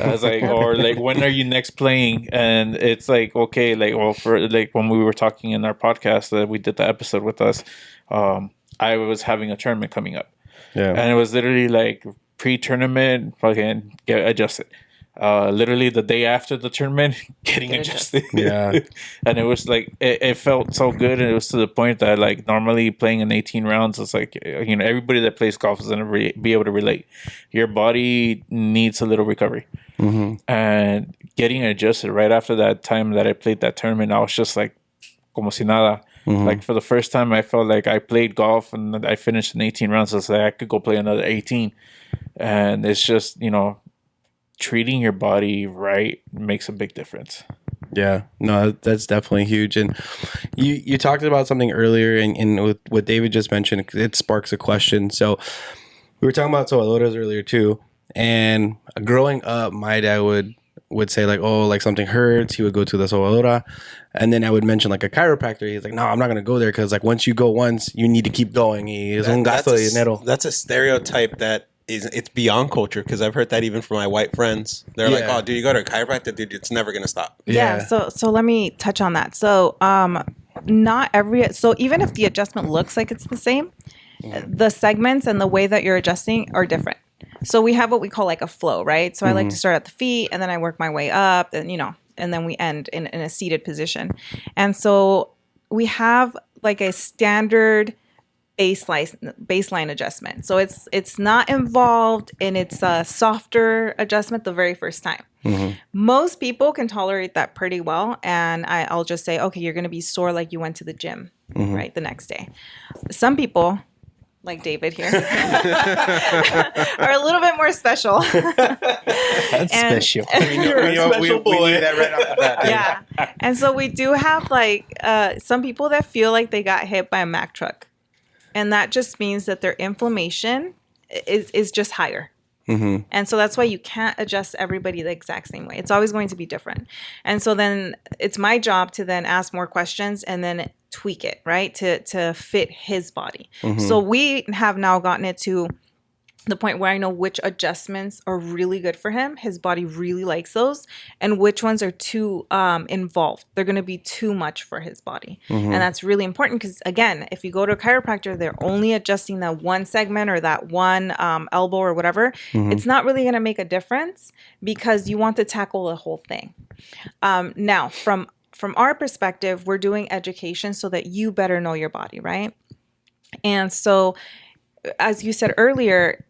D: I was like, or like, when are you next playing? And it's like, okay, like, well, for like when we were talking in our podcast that we did the episode with us, I was having a tournament coming up. Yeah. And it was literally like pre-tournament, fucking get adjusted. literally the day after the tournament, getting adjusted.
A: Yeah.
D: And it was like, it felt so good. And it was to the point that, like, normally playing in 18 rounds, it's like, everybody that plays golf is going to be able to relate. Your body needs a little recovery. And getting adjusted right after that time that I played that tournament, I was just like, como si nada. Like, for the first time, I felt like I played golf and I finished in 18 rounds. I was like, I could go play another 18. And it's just, treating your body right makes a big difference.
A: Yeah, no, that's definitely huge. And you talked about something earlier, and with what David just mentioned, it sparks a question. So we were talking about sobadoras earlier too. And growing up, my dad would say like, oh, like something hurts. He would go to the sobadora. And then I would mention like a chiropractor. He's like, no, I'm not going to go there because like once you go once, you need to keep going.
B: That's a stereotype that it's beyond culture, because I've heard that even from my white friends. They're like, oh, dude, you go to a chiropractor, dude, it's never going to stop.
C: Yeah. So let me touch on that. So so even if the adjustment looks like it's the same, the segments and the way that you're adjusting are different. So we have what we call like a flow, right? So I like to start at the feet and then I work my way up and, and then we end in a seated position. And so we have like a standard baseline adjustment. So it's not involved and it's a softer adjustment the very first time. Most people can tolerate that pretty well. And I'll just say, okay, you're going to be sore like you went to the gym, right? The next day. Some people, like David here, are a little bit more special.
D: That's special.
B: We knew that right off the bat.
C: Yeah. And so we do have like some people that feel like they got hit by a Mack truck. And that just means that their inflammation is just higher. And so that's why you can't adjust everybody the exact same way. It's always going to be different. And so then it's my job to then ask more questions and then tweak it, right? To fit his body. So we have now gotten it to the point where I know which adjustments are really good for him. His body really likes those, and which ones are too involved. They're going to be too much for his body. And that's really important because, again, if you go to a chiropractor, they're only adjusting that one segment or that one elbow or whatever. It's not really going to make a difference because you want to tackle the whole thing. Now, from our perspective, we're doing education so that you better know your body, right? And so, as you said earlier,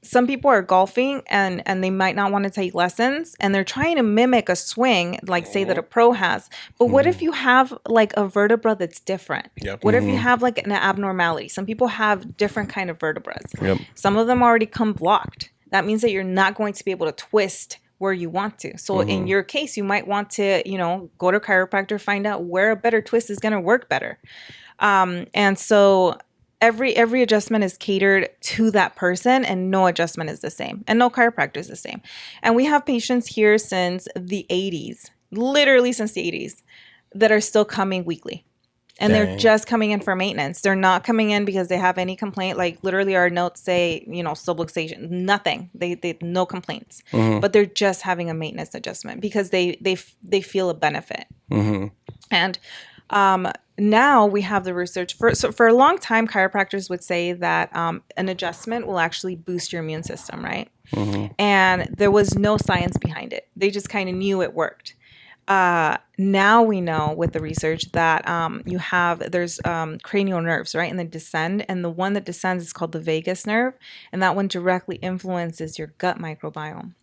C: some people are golfing and they might not want to take lessons and they're trying to mimic a swing, like say that a pro has. But what if you have like a vertebra that's different? What if you have like an abnormality? Some people have different kind of vertebrae. Some of them already come blocked. That means that you're not going to be able to twist where you want to. So in your case, you might want to, go to a chiropractor, find out where a better twist is going to work better. And so every adjustment is catered to that person, and no adjustment is the same, and no chiropractor is the same. And we have patients here since the 80s, literally since the 80s, that are still coming weekly. And they're just coming in for maintenance. They're not coming in because they have any complaint. Like literally our notes say, subluxation, nothing. They no complaints. But they're just having a maintenance adjustment because they feel a benefit. And now we have the research for a long time, chiropractors would say that an adjustment will actually boost your immune system, right? And there was no science behind it. They just kind of knew it worked. Now we know with the research that there's cranial nerves, right? And they descend. And the one that descends is called the vagus nerve. And that one directly influences your gut microbiome.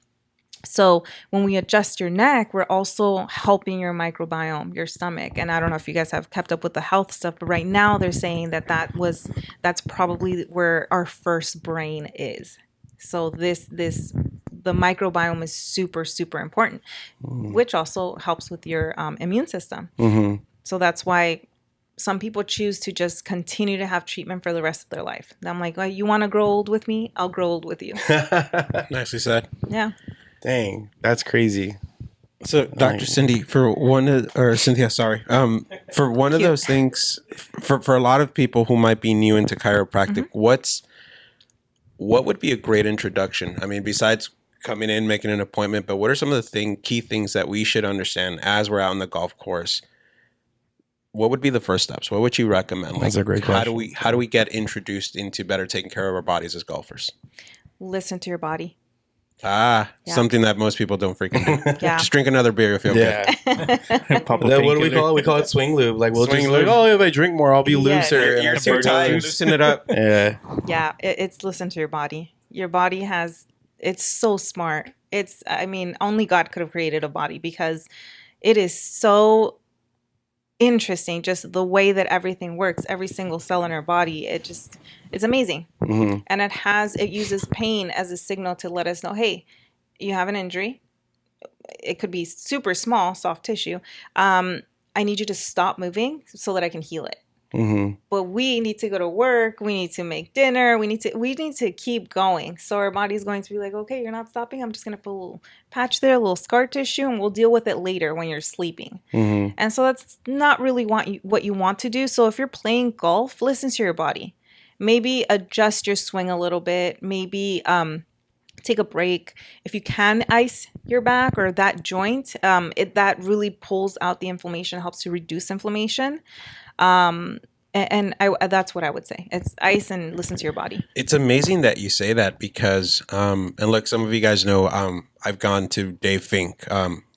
C: So when we adjust your neck, we're also helping your microbiome, your stomach. And I don't know if you guys have kept up with the health stuff, but right now they're saying that's probably where our first brain is. So the microbiome is super, super important, which also helps with your immune system. So that's why some people choose to just continue to have treatment for the rest of their life. And I'm like, well, you want to grow old with me? I'll grow old with you.
B: Nicely said.
C: Yeah.
A: Dang, that's crazy.
B: So, Dr. Cindy, Cynthia, sorry. For one of those things, for a lot of people who might be new into chiropractic, what would be a great introduction? I mean, besides coming in, making an appointment, but what are some of the key things that we should understand as we're out on the golf course? What would be the first steps? What would you recommend?
A: That's a great question.
B: How do we get introduced into better taking care of our bodies as golfers?
C: Listen to your body. Yeah.
B: Something that most people don't freaking do.
C: Yeah.
B: Just drink another beer, you'll feel good.
D: Pop a
A: Then what do we
D: painkiller.
A: call it? We call it swing lube. Like we'll
B: Swing
A: just
B: lube.
A: like, oh, if I drink more, I'll be
C: Yes.
A: looser.
B: You're
A: And
B: too tight. Loosen it up.
A: yeah.
C: Yeah, it's listen to your body. Your body it's so smart. I mean, only God could have created a body because it is so interesting, just the way that everything works, every single cell in our body. It's amazing.
A: Mm-hmm.
C: And it uses pain as a signal to let us know, hey, you have an injury. It could be super small, soft tissue. I need you to stop moving so that I can heal it.
A: Mm-hmm.
C: But we need to go to work. We need to make dinner. We need to keep going. So our body's going to be like, okay, you're not stopping. I'm just going to put a little patch there, a little scar tissue, and we'll deal with it later when you're sleeping.
A: Mm-hmm.
C: And so that's not really what you want to do. So if you're playing golf, listen to your body. Maybe adjust your swing a little bit. Maybe take a break. If you can ice your back or that joint, that really pulls out the inflammation, helps to reduce inflammation. That's what I would say. It's ice and listen to your body.
B: It's amazing that you say that because, and look, some of you guys know, I've gone to Dave Fink.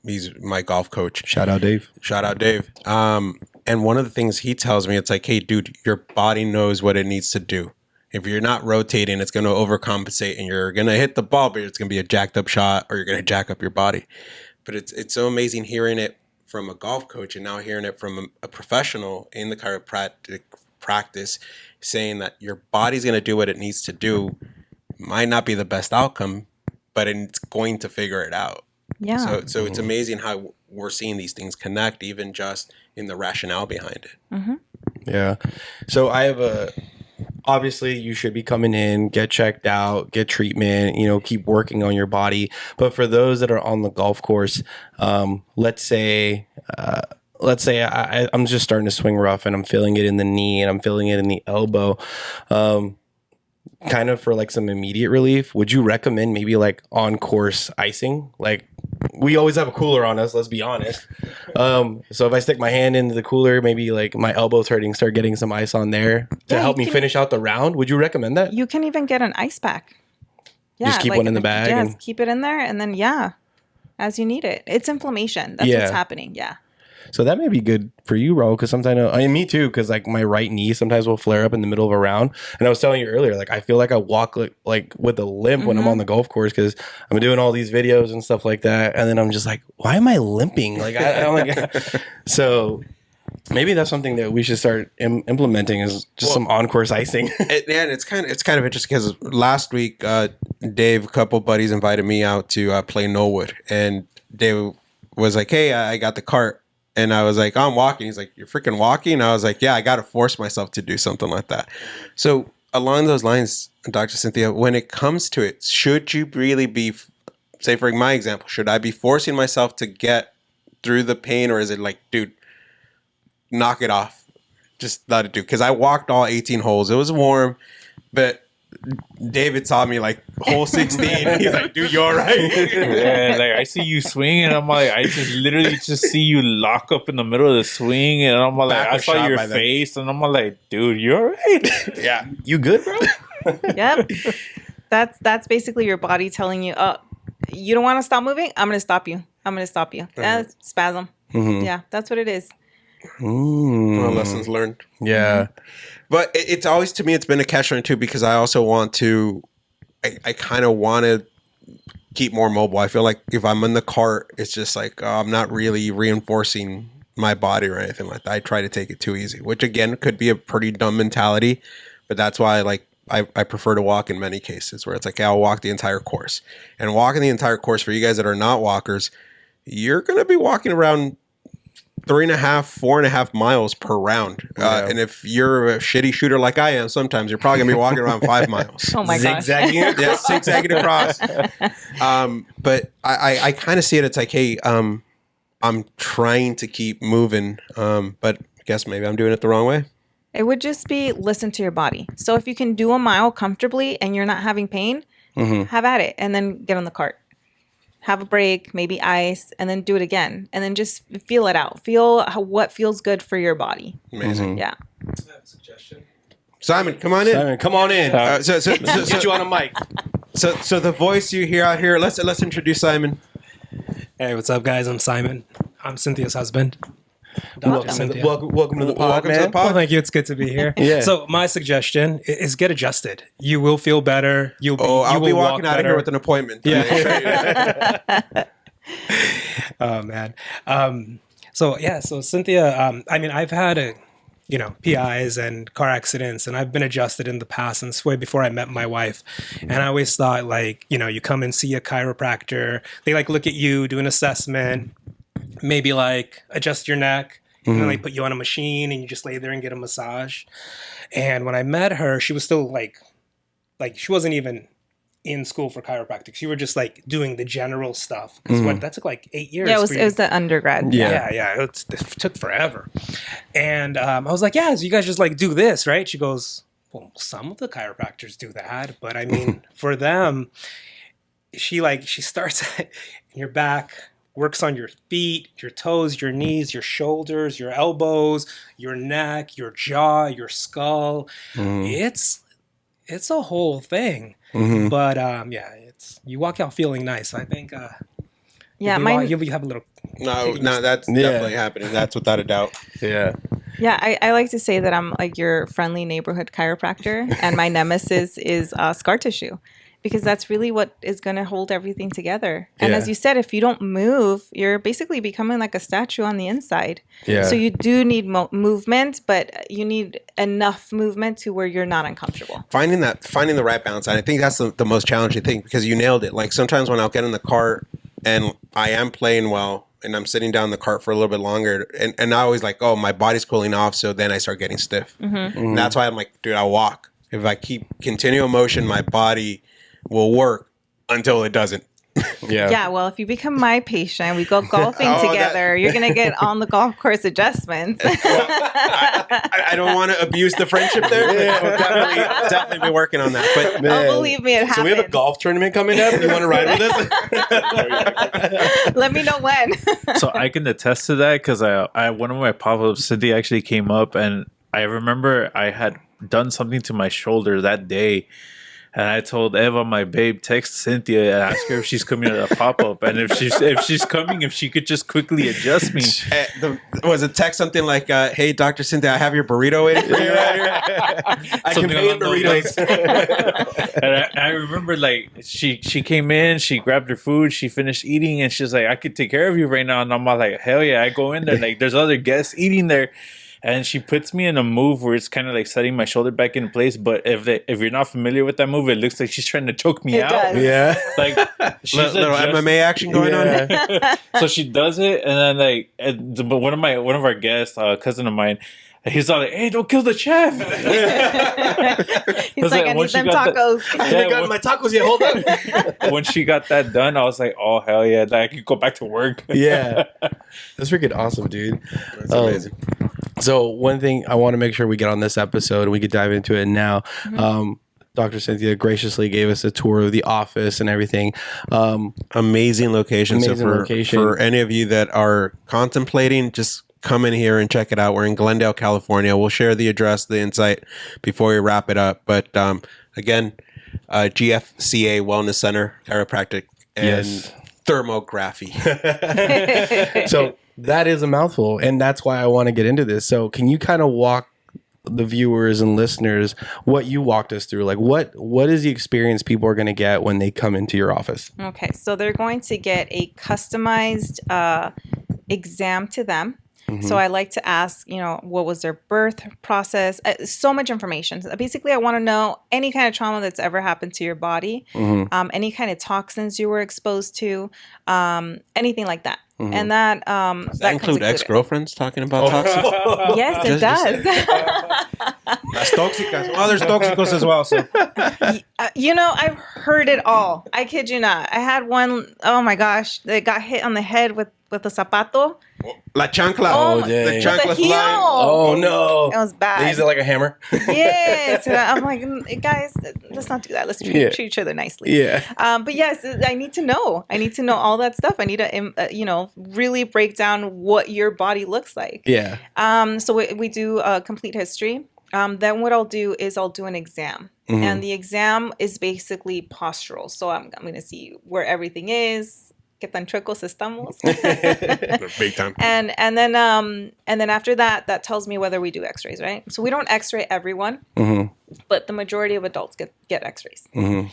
B: He's my golf coach.
A: Shout out, Dave.
B: Shout out, Dave. And one of the things he tells me, it's like, hey, dude, your body knows what it needs to do. If you're not rotating, it's going to overcompensate and you're going to hit the ball, but it's going to be a jacked up shot or you're going to jack up your body. But it's so amazing hearing it from a golf coach and now hearing it from a professional in the chiropractic practice saying that your body's going to do what it needs to do. Might not be the best outcome, but it's going to figure it out.
C: Yeah.
B: So it's amazing how we're seeing these things connect even just in the rationale behind it.
C: Mm-hmm.
A: Yeah. So I have obviously you should be coming in, get checked out, get treatment, keep working on your body. But for those that are on the golf course, let's say I'm just starting to swing rough and I'm feeling it in the knee and I'm feeling it in the elbow. Kind of for like some immediate relief, would you recommend maybe like on course icing? Like we always have a cooler on us, let's be honest. So if I stick my hand into the cooler, maybe like my elbow's hurting, start getting some ice on there to help me finish out the round. Would you recommend that?
C: You can even get an ice pack. Yeah,
A: just keep one in the bag.
C: Yes, keep it in there and then as you need it. It's inflammation. That's what's happening. Yeah.
A: So that may be good for you, Ro, because sometimes me too, because like my right knee sometimes will flare up in the middle of a round. And I was telling you earlier, like I feel like I walk like with a limp when I'm on the golf course because I'm doing all these videos and stuff like that. And then I'm just like, why am I limping? Like I don't like. So maybe that's something that we should start implementing is just some on-course icing.
B: And it's kind of interesting because last week, Dave, a couple buddies invited me out to play Knollwood, and Dave was like, "Hey, I got the cart." And I was like, I'm walking. He's like, you're freaking walking? And I was like, yeah, I got to force myself to do something like that. So along those lines, Dr. Cynthia, when it comes to it, should you really be, say for my example, should I be forcing myself to get through the pain? Or is it like, dude, knock it off. Just let it do. Because I walked all 18 holes. It was warm, but David saw me like hole 16. He's like, dude, you all right?
D: Yeah, like I see you swing and I'm like, I just literally see you lock up in the middle of the swing and I'm like, I saw your face and I'm like, dude, you all right?
A: Yeah. You good, bro?
C: Yep. That's basically your body telling you, oh, you don't want to stop moving? I'm going to stop you. That's spasm. Mm-hmm. Yeah, that's what it is.
B: Well, lessons learned.
A: Yeah.
B: Mm-hmm. But it's always, to me, it's been a catch-22 because I also want to, I kind of want to keep more mobile. I feel like if I'm in the cart, it's just like, I'm not really reinforcing my body or anything like that. I try to take it too easy, which again, could be a pretty dumb mentality, but that's why I prefer to walk in many cases where it's like, I'll walk the entire course. And walking the entire course for you guys that are not walkers, you're going to be walking around 3.5, 4.5 miles per round. And if you're a shitty shooter like I am, sometimes you're probably gonna be walking around 5 miles.
C: Oh my gosh.
B: Zigzagging across. But I kind of see it. It's like, hey, I'm trying to keep moving, but I guess maybe I'm doing it the wrong way.
C: It would just be listen to your body. So if you can do a mile comfortably and you're not having pain, have at it, and then get on the cart. Have a break, maybe ice, and then do it again. And then just feel it out. Feel what feels good for your body.
B: Amazing.
C: Yeah.
B: I have a suggestion. Simon, come on in.
A: Simon, come on in.
B: So
A: Get you on a mic.
B: So the voice you hear out here, let's introduce Simon.
E: Hey, what's up, guys? I'm Simon. I'm Cynthia's husband.
A: Welcome to the pod,
B: Welcome to
A: man.
B: the pod.
E: Well, thank you. It's good to be here.
A: Yeah.
E: So my suggestion is get adjusted. You will feel better.
B: I'll be walking out of here with an appointment.
E: Yeah. Oh man. So Cynthia. I mean, I've had PIs and car accidents, and I've been adjusted in the past, and it's way before I met my wife. And I always thought, like, you come and see a chiropractor. They like look at you, do an assessment, maybe like adjust your neck, and then they put you on a machine, and you just lay there and get a massage. And when I met her, she was still like she wasn't even in school for chiropractic. She were just like doing the general stuff. Because that took like 8 years.
C: Yeah, it was the undergrad.
E: Yeah. It took forever. And I was like, yeah, so you guys just like do this, right? She goes, well, some of the chiropractors do that, but I mean, for them, she starts in your back, works on your feet, your toes, your knees, your shoulders, your elbows, your neck, your jaw, your skull. It's a whole thing. But it's you walk out feeling nice. I think you'll have a little.
B: No, that's definitely happening. That's without a doubt.
A: Yeah.
C: Yeah, I like to say that I'm like your friendly neighborhood chiropractor, and my nemesis is scar tissue, because that's really what is going to hold everything together. And as you said, if you don't move, you're basically becoming like a statue on the inside.
A: Yeah.
C: So you do need movement, but you need enough movement to where you're not uncomfortable.
B: Finding the right balance, and I think that's the most challenging thing, because you nailed it. Like sometimes when I'll get in the cart and I am playing well, and I'm sitting down in the cart for a little bit longer, and I always like, oh, my body's cooling off, so then I start getting stiff. And that's why I'm like, dude, I'll walk. If I keep continual motion, my body will work until it doesn't.
C: Yeah, well, if you become my patient, we go golfing together, you're going to get on the golf course adjustments.
B: I don't want to abuse the friendship there, but I'll definitely be working on that. But
C: believe me, it happens.
A: So we have a golf tournament coming up. You want to ride with us?
C: Let me know when.
D: So I can attest to that, because I one of my pop-ups, Cynthia actually came up, and I remember I had done something to my shoulder that day. And I told Eva, my babe, text Cynthia and ask her if she's coming to the pop-up. And if she's coming, if she could just quickly adjust me.
B: Was it text something like, hey, Dr. Cynthia, I have your burrito waiting for you right here. I can pay in burritos.
D: And I remember, like, she came in, she grabbed her food, she finished eating, and she's like, I could take care of you right now. And I'm like, hell yeah, I go in there. Like, there's other guests eating there. And she puts me in a move where it's kind of like setting my shoulder back in place. But if you're not familiar with that move, it looks like she's trying to choke me out.
C: Does.
A: Yeah.
D: Like, she's
B: little MMA action going on.
D: So she does it, and then but one of our guests, a cousin of mine, he's all like, "Hey, don't kill the chef."
C: He's like, I need them tacos.
A: I haven't gotten my tacos yet. Hold on.
D: When she got that done, I was like, "Oh hell yeah! I can go back to work."
A: Yeah. That's freaking awesome, dude.
B: That's amazing.
A: So one thing I want to make sure we get on this episode, and we could dive into it now. Dr. Cynthia graciously gave us a tour of the office and everything.
B: Amazing location. For any of you that are contemplating, just come in here and check it out. We're in Glendale, California. We'll share the address, the insight before we wrap it up. But again, GFCA Wellness Center, chiropractic, and thermography.
A: So that is a mouthful, and that's why I want to get into this. So can you kind of walk the viewers and listeners what you walked us through? Like what is the experience people are going to get when they come into your office?
C: Okay, so they're going to get a customized exam to them. So I like to ask, what was their birth process? So much information. Basically, I want to know any kind of trauma that's ever happened to your body, any kind of toxins you were exposed to, anything like that. And that
B: does that include ex-girlfriends talking about toxins?
C: Yes, it does.
B: Las tóxicas. Well, there's tóxicos as well. So.
C: I've heard it all. I kid you not. I had one, oh my gosh, that got hit on the head with a zapato.
B: La chancla.
C: Oh,
B: the chancla flying.
A: Oh, no.
C: It was bad.
A: They use it like a hammer?
C: Yes. I'm like, guys, let's not do that. Let's treat each other nicely.
A: Yeah.
C: But yes, I need to know. I need to know all that stuff. I need to, really break down what your body looks like.
A: Yeah.
C: So we do a complete history. Then what I'll do is I'll do an exam. And the exam is basically postural. So I'm going to see where everything is. ¿Qué tan chuecos estamos?
B: Big time.
C: And then after that tells me whether we do x-rays, right? So we don't x-ray everyone, but the majority of adults get x-rays. And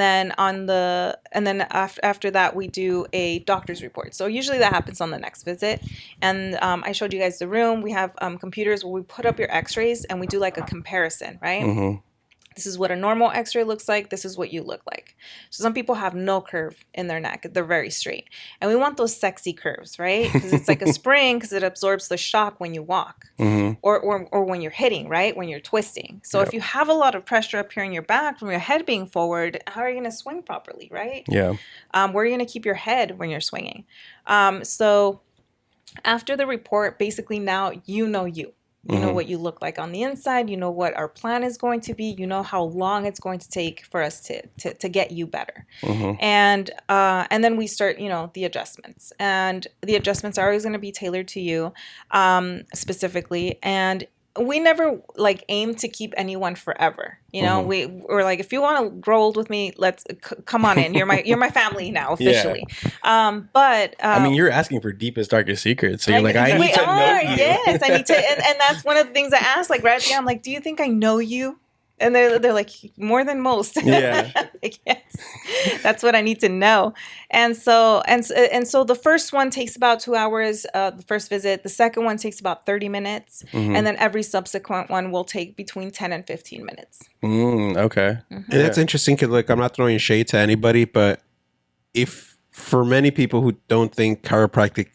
C: then after that we do a doctor's report. So usually that happens on the next visit. And I showed you guys the room. We have computers where we put up your x-rays and we do like a comparison, right? This is what a normal x-ray looks like. This is what you look like. So some people have no curve in their neck. They're very straight. And we want those sexy curves, right? Because it's like a spring because it absorbs the shock when you walk or when you're hitting, right? When you're twisting. So if you have a lot of pressure up here in your back from your head being forward, how are you going to swing properly, right?
A: Yeah.
C: Where are you going to keep your head when you're swinging? So after the report, basically now you know you. You know what you look like on the inside. You know what our plan is going to be. You know how long it's going to take for us to get you better. And then we start, the adjustments. And the adjustments are always going to be tailored to you specifically. And we never aim to keep anyone forever. We're like, if you want to grow old with me, let's come on in. You're my family now officially. But
A: I mean, you're asking for deepest, darkest secrets. So you're like, I need to know you.
C: Yes, I need to, and that's one of the things I asked. Like right now, I'm like, do you think I know you? And they're like, more than most.
A: Yeah.
C: Like, yes, that's what I need to know. And so the first one takes about 2 hours, the first visit. The second one takes about 30 minutes. And then every subsequent one will take between 10 and 15 minutes.
A: Okay.
B: And that's interesting because, I'm not throwing shade to anybody, but if for many people who don't think chiropractic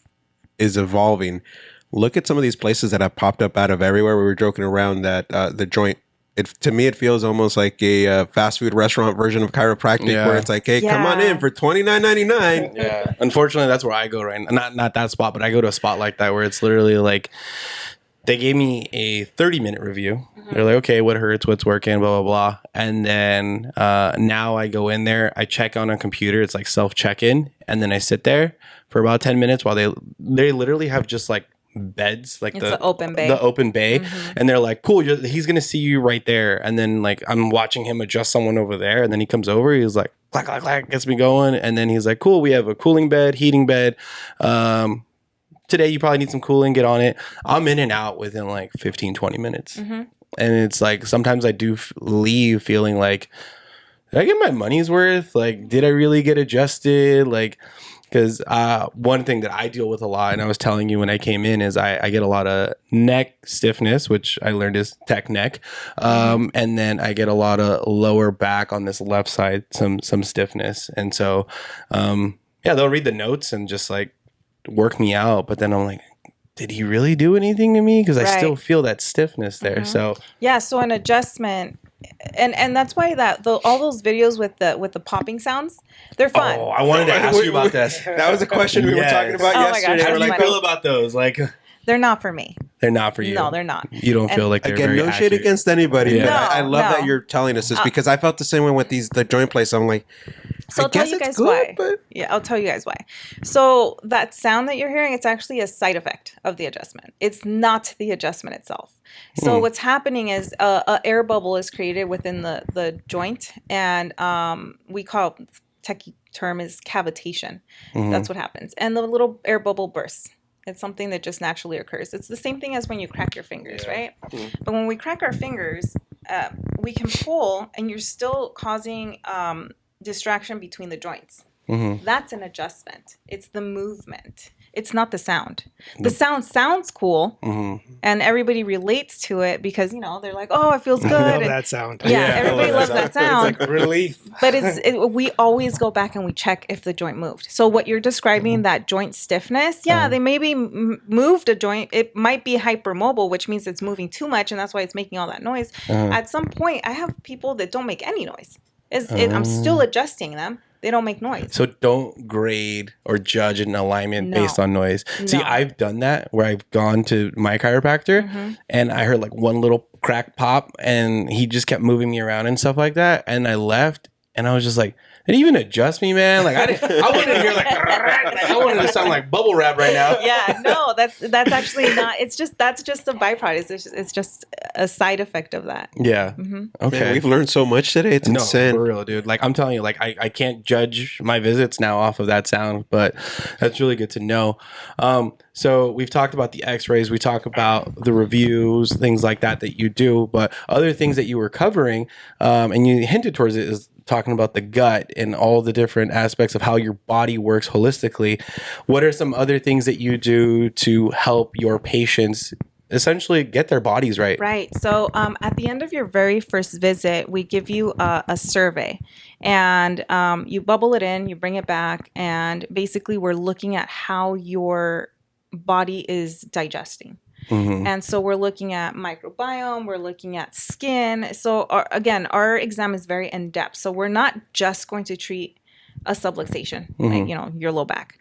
B: is evolving, look at some of these places that have popped up out of everywhere. We were joking around that the Joint, to me, it feels almost like a fast food restaurant version of chiropractic, where it's like, hey, come on in for $29.99.
A: Yeah. Unfortunately, that's where I go right now. Not that spot, but I go to a spot like that where it's literally like, they gave me a 30-minute review. They're like, okay, what hurts, what's working, blah, blah, blah. And then now I go in there, I check on a computer. It's like self-check-in. And then I sit there for about 10 minutes while they literally have just like beds, like the open bay. And they're like, cool, he's gonna see you right there. And then like I'm watching him adjust someone over there, and then he comes over, he's like clack clack clack, gets me going. And then he's like, cool, we have a cooling bed, heating bed, today you probably need some cooling, get on it. I'm in and out within like 15-20 minutes. And it's like sometimes I do leave feeling like, did I get my money's worth? Like, did I really get adjusted? Like, because one thing that I deal with a lot, and I was telling you when I came in, is I get a lot of neck stiffness, which I learned is tech neck. And then I get a lot of lower back on this left side, some stiffness. And so, they'll read the notes and just like work me out. But then I'm like, did he really do anything to me? Because I still feel that stiffness there. So
C: so an adjustment. And that's why all those videos with the popping sounds, they're fun.
A: Oh, I wanted to ask you about this.
B: That was a question we were talking about yesterday.
A: How do you feel about those? Like,
C: they're not for me.
A: They're not for you.
C: No, they're not.
A: You don't feel like they're very
B: no shade
A: accurate.
B: against anybody.
A: Yeah.
B: But I love that you're telling us this because I felt the same way with the Joint place. I'm like,
C: so I'll tell you guys why. Yeah, I'll tell you guys why. So that sound that you're hearing, it's actually a side effect of the adjustment. It's not the adjustment itself. So what's happening is a air bubble is created within the joint, and we call it, techie term is cavitation. That's what happens, and the little air bubble bursts. It's something that just naturally occurs. It's the same thing as when you crack your fingers, right? But when we crack our fingers, we can pull, and you're still causing distraction between the joints. That's an adjustment. It's the movement. It's not the sound. The sound sounds cool, and everybody relates to it because, they're like, oh, it feels good.
E: I love that sound.
C: Yeah, everybody loves that sound.
E: It's like relief.
C: But we always go back and we check if the joint moved. So what you're describing, that joint stiffness, they maybe moved a joint. It might be hypermobile, which means it's moving too much, and that's why it's making all that noise. At some point, I have people that don't make any noise. I'm still adjusting them. They don't make noise.
A: So don't grade or judge an alignment based on noise. No. See, I've done that where I've gone to my chiropractor and I heard like one little crack pop and he just kept moving me around and stuff like that. And I left And I was just like, did he even adjust me, man? Like I wanted to hear like I wanted to sound like bubble wrap right now.
C: Yeah, no, that's actually not. That's just a byproduct. It's just a side effect of that.
A: Yeah. Okay.
B: Man, we've learned so much today. It's insane.
A: For real, dude. Like I'm telling you, like I can't judge my visits now off of that sound, but that's really good to know. So we've talked about the x-rays, we talk about the reviews, things like that you do, but other things that you were covering, and you hinted towards it, is talking about the gut and all the different aspects of how your body works holistically. What are some other things that you do to help your patients essentially get their bodies right?
C: Right. So at the end of your very first visit, we give you a survey, and you bubble it in, you bring it back, and basically we're looking at how your body is digesting. And so we're looking at microbiome, we're looking at skin. So our exam is very in-depth. So we're not just going to treat a subluxation, like, your low back.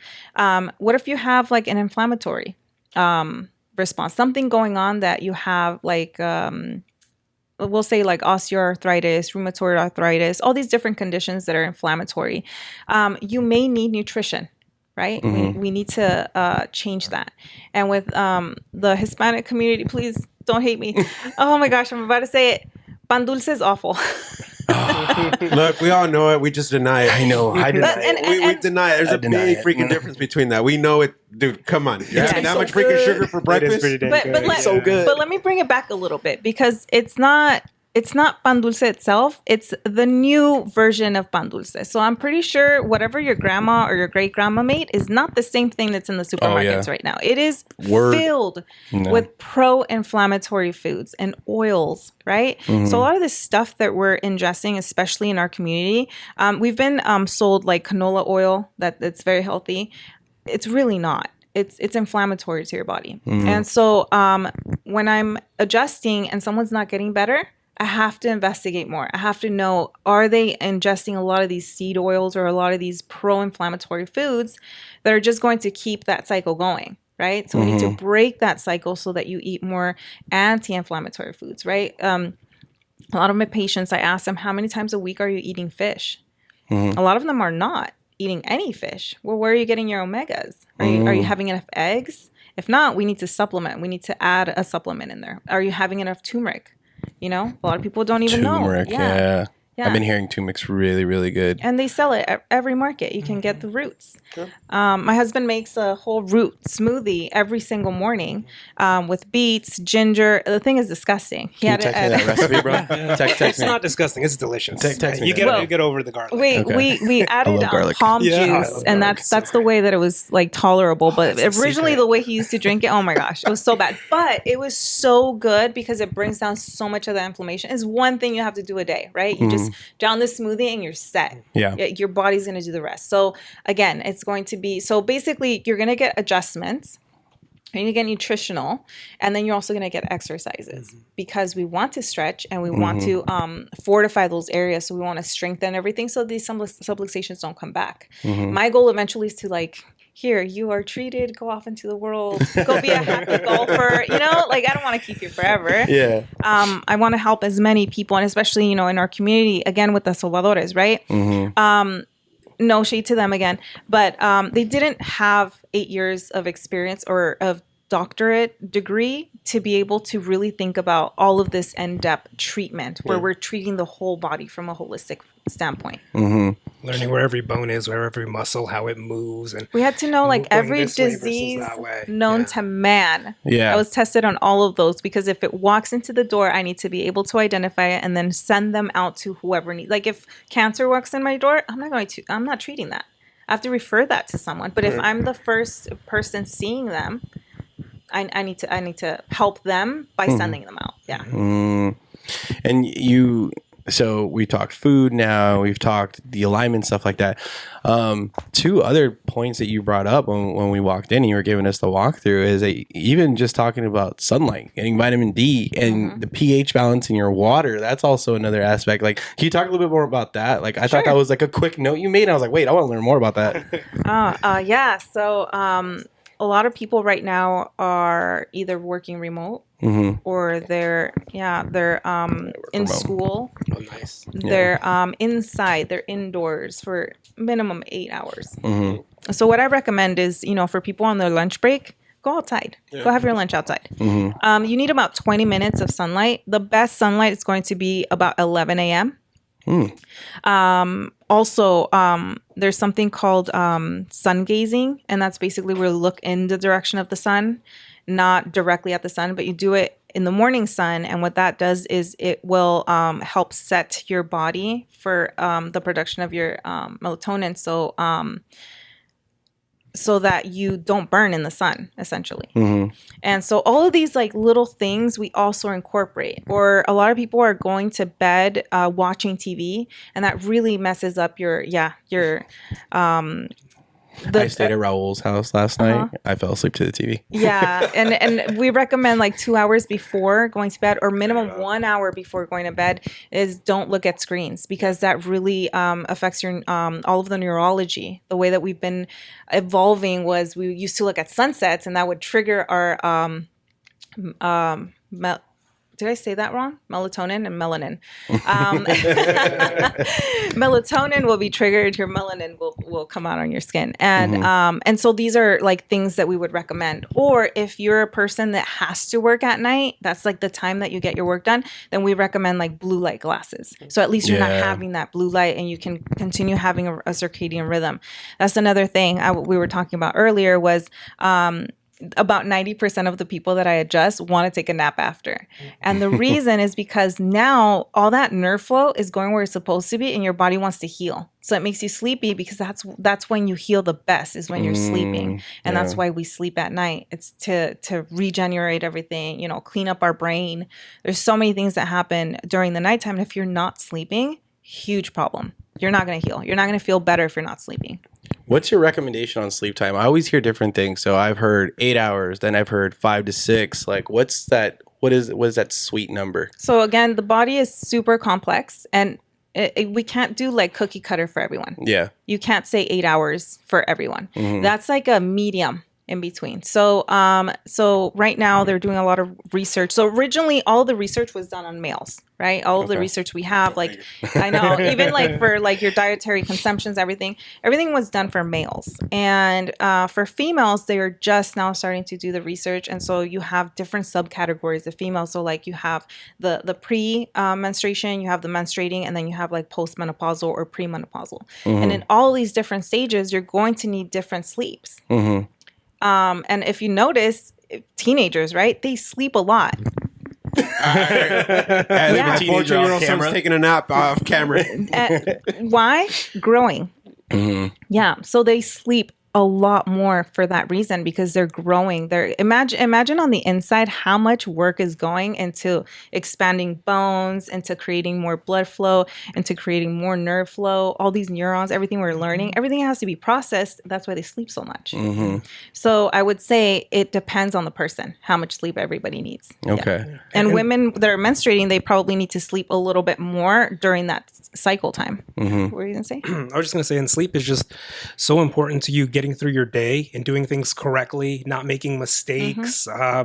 C: What if you have like an inflammatory response, something going on that you have, like we'll say like osteoarthritis, rheumatoid arthritis, all these different conditions that are inflammatory. You may need nutrition. Right? We need to change that. And with the Hispanic community, please don't hate me. Oh my gosh, I'm about to say it. Pan dulce is awful.
B: Look, we all know it. We just deny it.
A: I know. I deny it.
B: We deny it. There's a big freaking difference between that. We know it. Dude, come on. You're having that much freaking sugar for breakfast?
C: But
A: so good.
C: But let me bring it back a little bit, because it's not pan dulce itself. It's the new version of pan dulce. So I'm pretty sure whatever your grandma or your great grandma made is not the same thing that's in the supermarkets right now. It is filled with pro-inflammatory foods and oils, right? So a lot of this stuff that we're ingesting, especially in our community, we've been sold like canola oil that's very healthy. It's really not. It's inflammatory to your body. And so when I'm adjusting and someone's not getting better, I have to investigate more. I have to know, are they ingesting a lot of these seed oils or a lot of these pro-inflammatory foods that are just going to keep that cycle going, right? So we need to break that cycle so that you eat more anti-inflammatory foods, right? A lot of my patients, I ask them, how many times a week are you eating fish? A lot of them are not eating any fish. Well, where are you getting your omegas? Are you having enough eggs? If not, we need to supplement. We need to add a supplement in there. Are you having enough turmeric? A lot of people don't even know.
A: Turmeric, yeah. I've been hearing turmeric's really, really good.
C: And they sell it at every market. You can get the roots. My husband makes a whole root smoothie every single morning with beets, ginger. The thing is disgusting.
A: Can you text me that recipe, bro? Text
E: It's
A: me.
E: not disgusting. It's delicious.
A: Text me.
E: You get over the garlic.
C: We added palm juice, and that's the way that it was like tolerable. But originally, the way he used to drink it, oh my gosh, it was so bad. But it was so good because it brings down so much of the inflammation. It's one thing you have to do a day, right? You just down this smoothie and you're set.
A: Yeah.
C: Your body's going to do the rest. So again, it's going to be, so basically you're going to get adjustments, you're going to get nutritional, and then you're also going to get exercises because we want to stretch and we want to fortify those areas. So we want to strengthen everything so these subluxations don't come back. My goal eventually is to like, here, you are treated, go off into the world, go be a happy golfer. I don't want to keep you forever.
A: Yeah.
C: I want to help as many people, and especially, in our community, again, with the Salvadores, right? No shade to them again, but they didn't have 8 years of experience or of doctorate degree to be able to really think about all of this in-depth treatment where we're treating the whole body from a holistic standpoint.
E: Learning where every bone is, where every muscle, how it moves. And
C: we had to know like every disease known to man.
A: Yeah.
C: I was tested on all of those because if it walks into the door, I need to be able to identify it and then send them out to whoever needs. Like if cancer walks in my door, I'm not treating that. I have to refer that to someone. But if I'm the first person seeing them, I need to help them by sending them out. Yeah.
A: And so we talked food now, we've talked the alignment, stuff like that. Two other points that you brought up when we walked in and you were giving us the walkthrough is that even just talking about sunlight, getting vitamin D and the pH balance in your water, that's also another aspect. Like, can you talk a little bit more about that? Like, I thought that was like a quick note you made. And I was like, wait, I want to learn more about that.
C: Yeah. So, a lot of people right now are either working remote or they're in
A: remote.
C: school.
E: Oh, nice.
C: They're inside, they're indoors for minimum 8 hours. So what I recommend is, for people on their lunch break, go outside. Go have your lunch outside. You need about 20 minutes of sunlight. The best sunlight is going to be about 11 a.m. Also, there's something called sun gazing, and that's basically where you look in the direction of the sun, not directly at the sun, but you do it in the morning sun. And what that does is it will help set your body for the production of your melatonin. So that you don't burn in the sun, essentially. And so all of these like little things we also incorporate. Or a lot of people are going to bed watching TV, and that really messes up your
A: I stayed at Raul's house last night. I fell asleep to the TV.
C: Yeah, and we recommend like 2 hours before going to bed, or minimum 1 hour before going to bed, is don't look at screens, because that really affects your all of the neurology. The way that we've been evolving was we used to look at sunsets, and that would trigger our did I say that wrong? Melatonin and melanin. Melatonin will be triggered. Your melanin will come out on your skin. And so these are like things that we would recommend. Or if you're a person that has to work at night, that's like the time that you get your work done, then we recommend like blue light glasses. So at least you're not having that blue light, and you can continue having a circadian rhythm. That's another thing we were talking about earlier was about 90% of the people that I adjust want to take a nap after. And the reason is because now all that nerve flow is going where it's supposed to be, and your body wants to heal. So it makes you sleepy, because that's when you heal the best, is when you're sleeping. And that's why we sleep at night. It's to regenerate everything, clean up our brain. There's so many things that happen during the nighttime. And if you're not sleeping, huge problem. You're not going to heal. You're not going to feel better if you're not sleeping.
A: What's your recommendation on sleep time? I always hear different things. So I've heard 8 hours, then I've heard 5 to 6. Like, what's that? What is that sweet number?
C: So again, the body is super complex, and we can't do like cookie cutter for everyone.
A: Yeah.
C: You can't say 8 hours for everyone. That's like a medium in between. So right now they're doing a lot of research. So originally all the research was done on males, right? All of the research we have, like, I know, even like for like your dietary consumptions, everything was done for males. And for females, they are just now starting to do the research. And so you have different subcategories of females. So like you have the pre-menstruation, you have the menstruating, and then you have like postmenopausal or premenopausal. And in all these different stages, you're going to need different sleeps. And if you notice, teenagers, right? They sleep a lot.
B: My 14-year-old son's taking a nap off camera.
C: Why? Growing. Yeah. So they sleep a lot more for that reason, because they're growing. Imagine on the inside how much work is going into expanding bones, into creating more blood flow, into creating more nerve flow, all these neurons, everything we're learning, everything has to be processed. That's why they sleep so much. So I would say it depends on the person, how much sleep everybody needs.
A: Okay.
C: Yeah. And women that are menstruating, they probably need to sleep a little bit more during that cycle time. What were you going to say?
E: I was just going to say, and sleep is just so important to you getting through your day and doing things correctly, not making mistakes. I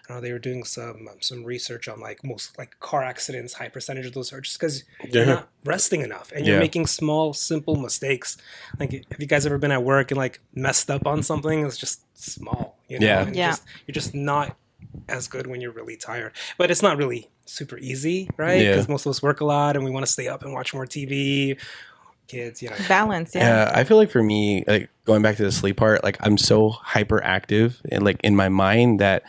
E: know they were doing some research on like most like car accidents, high percentage of those are just because you're not resting enough, and you're making small, simple mistakes. Like, have you guys ever been at work and like messed up on something? It's just small, you know? You're just not as good when you're really tired. But it's not really super easy, right? Because most of us work a lot and we want to stay up and watch more TV. Kids,
C: balance.
A: I feel like for me, like going back to the sleep part, like I'm so hyperactive and like in my mind that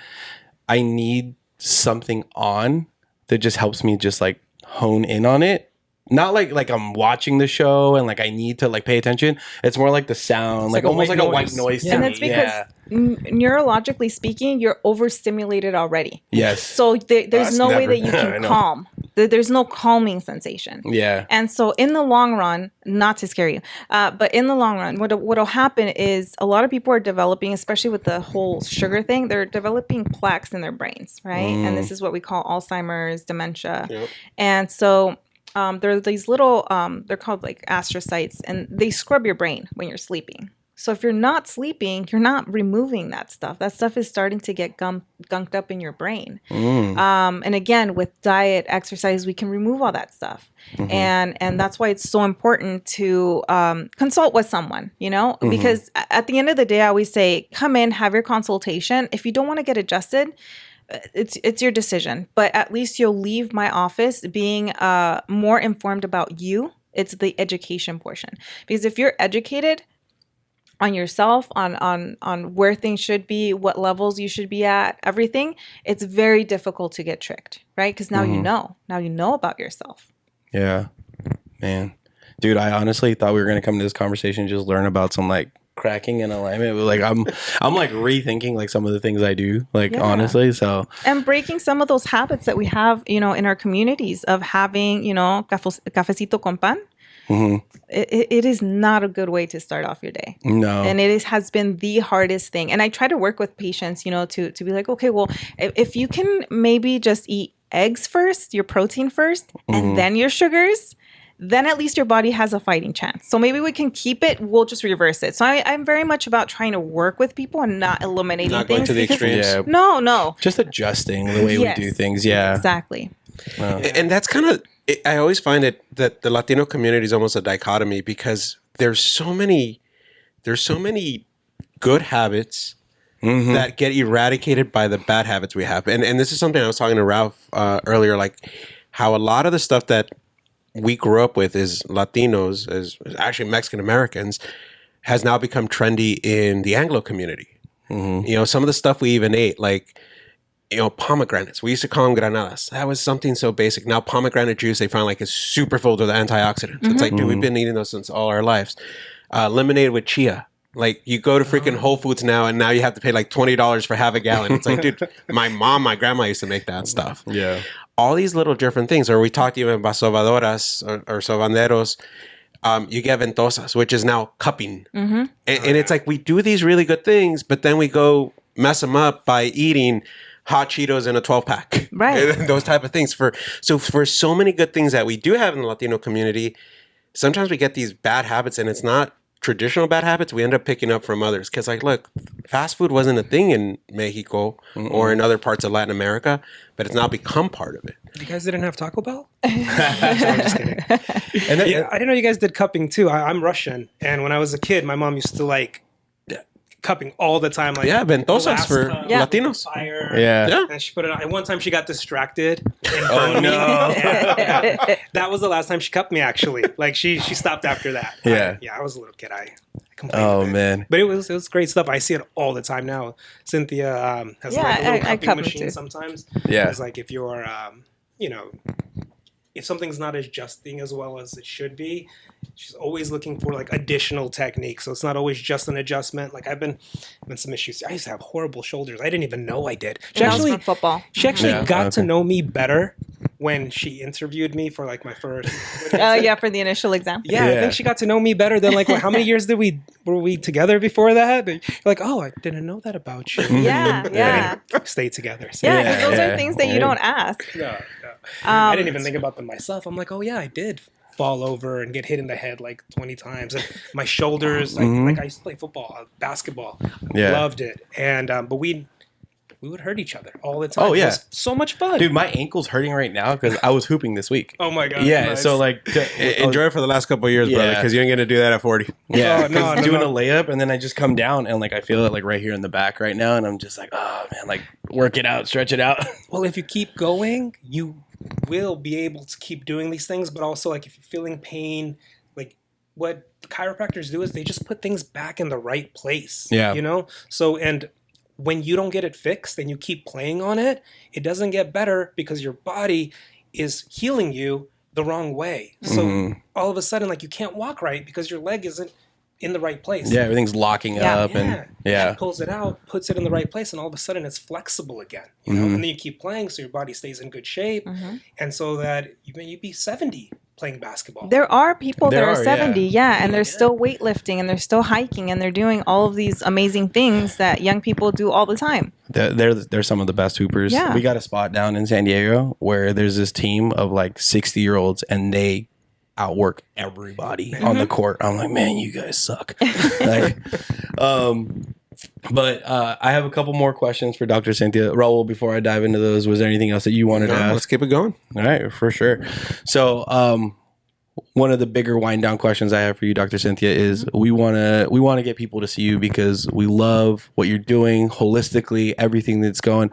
A: I need something on that just helps me just like hone in on it. Not like I'm watching the show and like I need to like pay attention. It's more like the sound, like almost like a white noise.
C: And that's because neurologically speaking, you're overstimulated already.
A: Yes.
C: So there's no way that you can calm. There's no calming sensation.
A: Yeah.
C: And so in the long run, not to scare you, but in the long run, what'll happen is a lot of people are developing, especially with the whole sugar thing, they're developing plaques in their brains, right? And this is what we call Alzheimer's, dementia. And so there are these little, they're called like astrocytes, and they scrub your brain when you're sleeping. So if you're not sleeping, you're not removing that stuff. That stuff is starting to get gunked up in your brain. And again, with diet, exercise, we can remove all that stuff. And that's why it's so important to consult with someone, you know, because at the end of the day, I always say, come in, have your consultation. If you don't want to get adjusted, it's your decision. But at least you'll leave my office being more informed about you. It's the education portion. Because if you're educated on yourself, on where things should be, what levels you should be at, everything, it's very difficult to get tricked, right? Because now you know about yourself.
A: Yeah, man. Dude, I honestly thought we were going to come to this conversation and just learn about some like cracking and alignment. But like I'm like rethinking like some of the things I do, like honestly. So
C: and breaking some of those habits that we have, you know, in our communities of having, you know, cafecito con pan. It is not a good way to start off your day. No. And has been the hardest thing. And I try to work with patients, you know, to be like, okay, well, if you can maybe just eat eggs first, your protein first, and then your sugars, then at least your body has a fighting chance. So maybe we can keep it. We'll just reverse it. So I'm very much about trying to work with people and not eliminating things. Not going
B: to the extremes.
A: Yeah.
C: No.
A: Just adjusting the way we do things. Yeah.
C: Exactly.
B: And that's kind of, I always find it that the Latino community is almost a dichotomy because there's so many good habits that get eradicated by the bad habits we have. And this is something I was talking to Ralph earlier, like how a lot of the stuff that we grew up with as Latinos, as actually Mexican Americans, has now become trendy in the Anglo community. You know, some of the stuff we even ate, like, you know, pomegranates. We used to call them granadas. That was something so basic. Now pomegranate juice, they find like is super filled with antioxidants. It's like, dude, we've been eating those since all our lives. Lemonade with chia. Like you go to freaking Whole Foods now and now you have to pay like $20 for half a gallon. It's like, dude, my grandma used to make that stuff.
A: Yeah.
B: All these little different things. Or we talked even about sobadoras or sobanderos. You get ventosas, which is now cupping. And it's like we do these really good things, but then we go mess them up by eating hot Cheetos in a 12-pack.
C: Right.
B: Those type of things. For so many good things that we do have in the Latino community, sometimes we get these bad habits and it's not traditional bad habits we end up picking up from others. Because like, look, fast food wasn't a thing in Mexico or in other parts of Latin America, but it's now become part of it.
E: You guys didn't have Taco Bell? So I'm just kidding. And then, I didn't know you guys did cupping too. I'm Russian. And when I was a kid, my mom used to like cupping all the time. Like
B: ventosas for Latinos.
E: Fire.
A: Yeah.
E: And she put it on. And one time she got distracted and burned me. And, that was the last time she cupped me, actually. Like she stopped after that. I was a little kid. I complained.
A: Oh man.
E: But it was great stuff. I see it all the time now. Cynthia has like a little cupping machine sometimes.
A: Yeah.
E: It's like if you're you know, if something's not adjusting as well as it should be, she's always looking for like additional techniques. So it's not always just an adjustment. Like I've been some issues. I used to have horrible shoulders. I didn't even know I did. She actually
C: from football.
E: She actually got to know me better when she interviewed me for like my first.
C: For the initial exam.
E: Yeah, I think she got to know me better than like how many years were we together before that? You're like, oh, I didn't know that about you.
C: Yeah.
E: Stay together.
C: So. Yeah, those are things that you don't ask.
E: No. I didn't even think about them myself. I'm like, oh yeah, I did fall over and get hit in the head like 20 times. And my shoulders, like I used to play football, basketball. Loved it. And but we would hurt each other all the time.
A: Oh yeah,
E: it was so much fun,
A: dude. My ankle's hurting right now because I was hooping this week.
E: Oh my god.
A: Yeah. Nice. So like,
B: enjoy it for the last couple of years, brother, because you ain't gonna do that at 40.
A: Yeah. Doing a layup and then I just come down and like I feel it like right here in the back right now, and I'm just like, oh man, like work it out, stretch it out.
E: Well, if you keep going, you will be able to keep doing these things, but also like if you're feeling pain, like what chiropractors do is they just put things back in the right place.
A: Yeah.
E: You know? So, and when you don't get it fixed and you keep playing on it, it doesn't get better because your body is healing you the wrong way. So all of a sudden, like you can't walk right because your leg isn't in the right place.
A: Yeah, everything's locking up and
E: It pulls it out, puts it in the right place, and all of a sudden it's flexible again. You know, and then you keep playing so your body stays in good shape, and so that you'd be 70 playing basketball.
C: There are people that are 70, and they're still weightlifting and they're still hiking and they're doing all of these amazing things that young people do all the time.
A: They're some of the best hoopers.
C: Yeah.
A: We got a spot down in San Diego where there's this team of like 60-year-olds and they outwork everybody on the court. I'm like, man, you guys suck. Like, but I have a couple more questions for Dr. Cynthia. Raul, before I dive into those, was there anything else that you wanted to ask?
B: Let's keep it going.
A: All right, for sure. So, one of the bigger wind down questions I have for you, Dr. Cynthia, is we want to get people to see you because we love what you're doing holistically, everything that's going.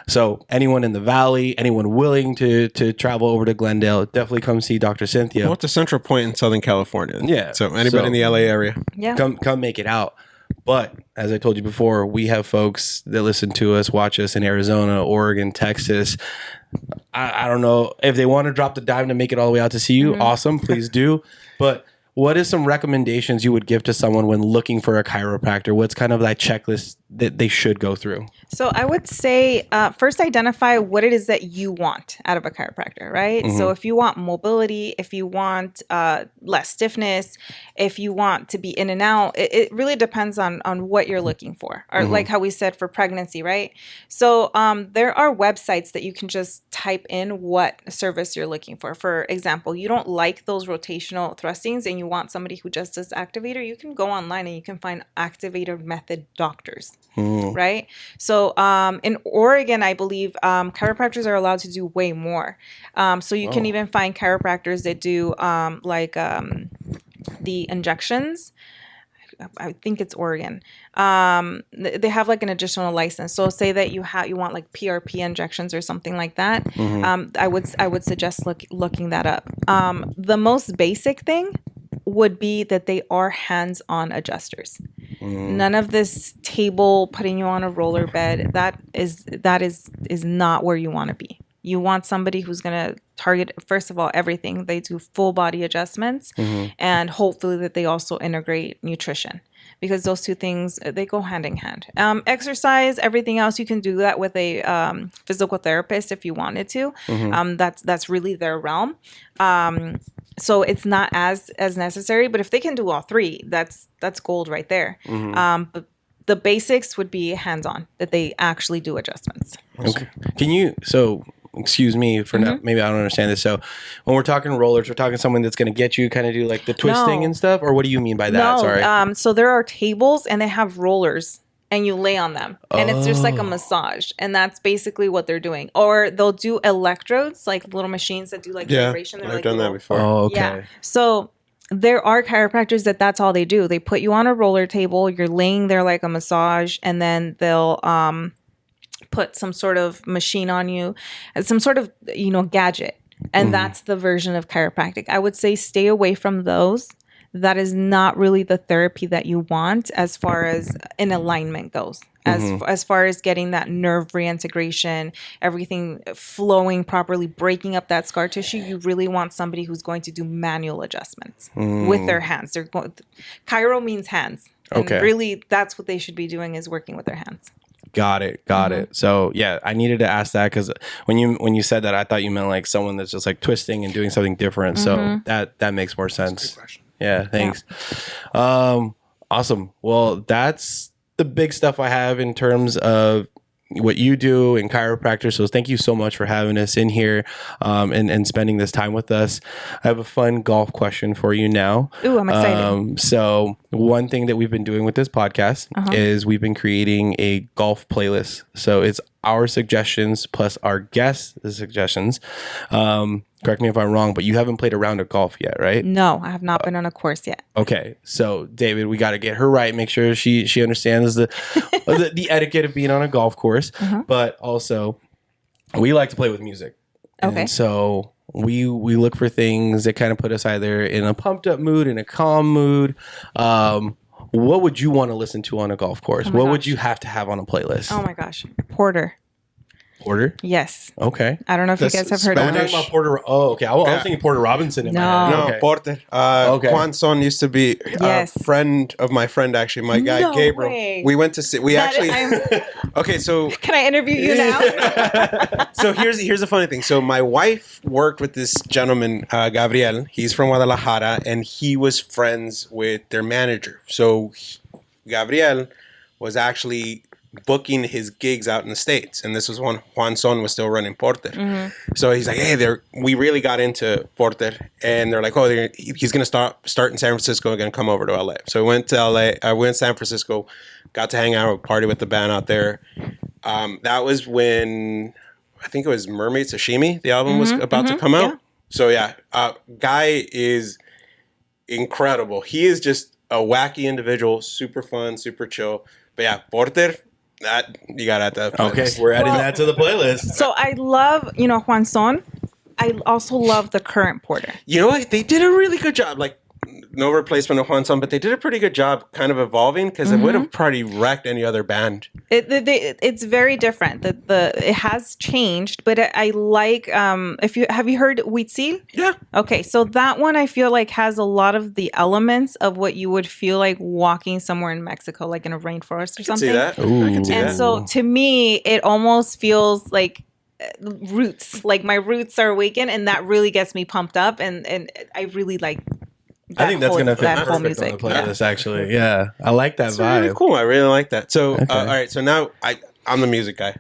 A: So anyone in the Valley, anyone willing to travel over to Glendale, definitely come see Dr. Cynthia.
B: Well, it's a central point in Southern California.
A: Yeah.
B: So anybody in the LA area,
A: come make it out. But as I told you before, we have folks that listen to us, watch us in Arizona, Oregon, Texas. I don't know if they want to drop the dime to make it all the way out to see you. Awesome. Please do. But what is some recommendations you would give to someone when looking for a chiropractor? What's kind of that checklist that they should go through?
C: So I would say first identify what it is that you want out of a chiropractor, right? So if you want mobility, if you want less stiffness, if you want to be in and out, it really depends on what you're looking for. Or like how we said for pregnancy, right? So there are websites that you can just type in what service you're looking for. For example, you don't like those rotational thrustings and you want somebody who just does activator, you can go online and you can find activator method doctors, right? So in Oregon, I believe chiropractors are allowed to do way more. So you can even find chiropractors that do the injections. I think it's Oregon. They have like an additional license. So say that you want like PRP injections or something like that. I would suggest looking that up. The most basic thing would be that they are hands-on adjusters. None of this table putting you on a roller bed. That is not where you want to be. You want somebody who's going to target, first of all, everything. They do full body adjustments and hopefully that they also integrate nutrition because those two things, they go hand in hand. Exercise, everything else, you can do that with a physical therapist if you wanted to. That's really their realm. So it's not as necessary, but if they can do all three, that's gold right there. But the basics would be hands-on, that they actually do adjustments.
A: Okay. Excuse me for not, maybe I don't understand this. So when we're talking rollers, we're talking someone that's going to get you kind of do like the twisting and stuff, or what do you mean by that?
C: No,
A: Sorry.
C: So there are tables and they have rollers and you lay on them and it's just like a massage and that's basically what they're doing. Or they'll do electrodes, like little machines that do like vibration. They're
B: I've
C: like
B: done that before.
A: Oh, okay.
C: Yeah. So there are chiropractors that's all they do. They put you on a roller table, you're laying there like a massage, and then they'll put some sort of machine on you, some sort of, gadget. And that's the version of chiropractic. I would say stay away from those. That is not really the therapy that you want as far as an alignment goes. As far as getting that nerve reintegration, everything flowing properly, breaking up that scar tissue, you really want somebody who's going to do manual adjustments with their hands. Chiro means hands. And really, that's what they should be doing is working with their hands.
A: Got it. So yeah, I needed to ask that because when you said that, I thought you meant like someone that's just like twisting and doing something different. So that makes more sense.
B: That's a good question.
A: Yeah, thanks. Awesome. Well, that's the big stuff I have in terms of what you do in chiropractor. So thank you so much for having us in here and spending this time with us. I have a fun golf question for you now.
C: Ooh, I'm excited.
A: So one thing that we've been doing with this podcast is we've been creating a golf playlist. So it's our suggestions plus our guests' suggestions. Correct me if I'm wrong, but you haven't played a round of golf yet, right?
C: No, I have not been on a course yet.
A: Okay, so David, we got to get her right. Make sure she understands the etiquette of being on a golf course, but also we like to play with music.
C: Okay,
A: and so we look for things that kind of put us either in a pumped up mood, in a calm mood. What would you want to listen to on a golf course? What would you have to have on a playlist?
C: Oh my gosh, Porter.
A: Porter?
C: Yes.
A: Okay.
C: I don't know if you guys have heard of
A: We're talking about Porter. Oh, okay. I was thinking Porter Robinson in my head.
C: No.
A: Okay.
B: Porter. Juan Son used to be a friend of my friend, actually. My guy,
C: No
B: Gabriel.
C: way.
B: We went to see. Okay, so.
C: Can I interview you now?
B: So here's the funny thing. So my wife worked with this gentleman, Gabriel. He's from Guadalajara, and he was friends with their manager. So Gabriel was actually booking his gigs out in the States. And this was when Juan Son was still running Porter. So he's like, hey, we really got into Porter. And they're like, oh, he's going to start in San Francisco and going to come over to LA. So we went to LA. I went to San Francisco, got to hang out, party with the band out there. That was when I think it was Mermaid Sashimi. The album was about to come out. Yeah. So yeah, Guy is incredible. He is just a wacky individual, super fun, super chill. But yeah, Porter, that you got to add that.
A: Okay, we're adding that to the playlist.
C: So I love, Juan Son. I also love the current Porter.
B: You know what? They did a really good job. Like, no replacement of Juan Son, but they did a pretty good job kind of evolving because it would have probably wrecked any other band.
C: It's very different. It has changed, but I like. Have you heard Huitzil?
B: Yeah.
C: Okay, so that one I feel like has a lot of the elements of what you would feel like walking somewhere in Mexico, like in a rainforest or something.
B: See that? I can see that.
C: And so to me, it almost feels like roots. Like my roots are awakened, and that really gets me pumped up, and I really like.
A: I think that's going to fit perfect on the playlist, actually. Yeah. I like that vibe.
B: Really cool. I really like that. So, all right. So now I'm the music guy.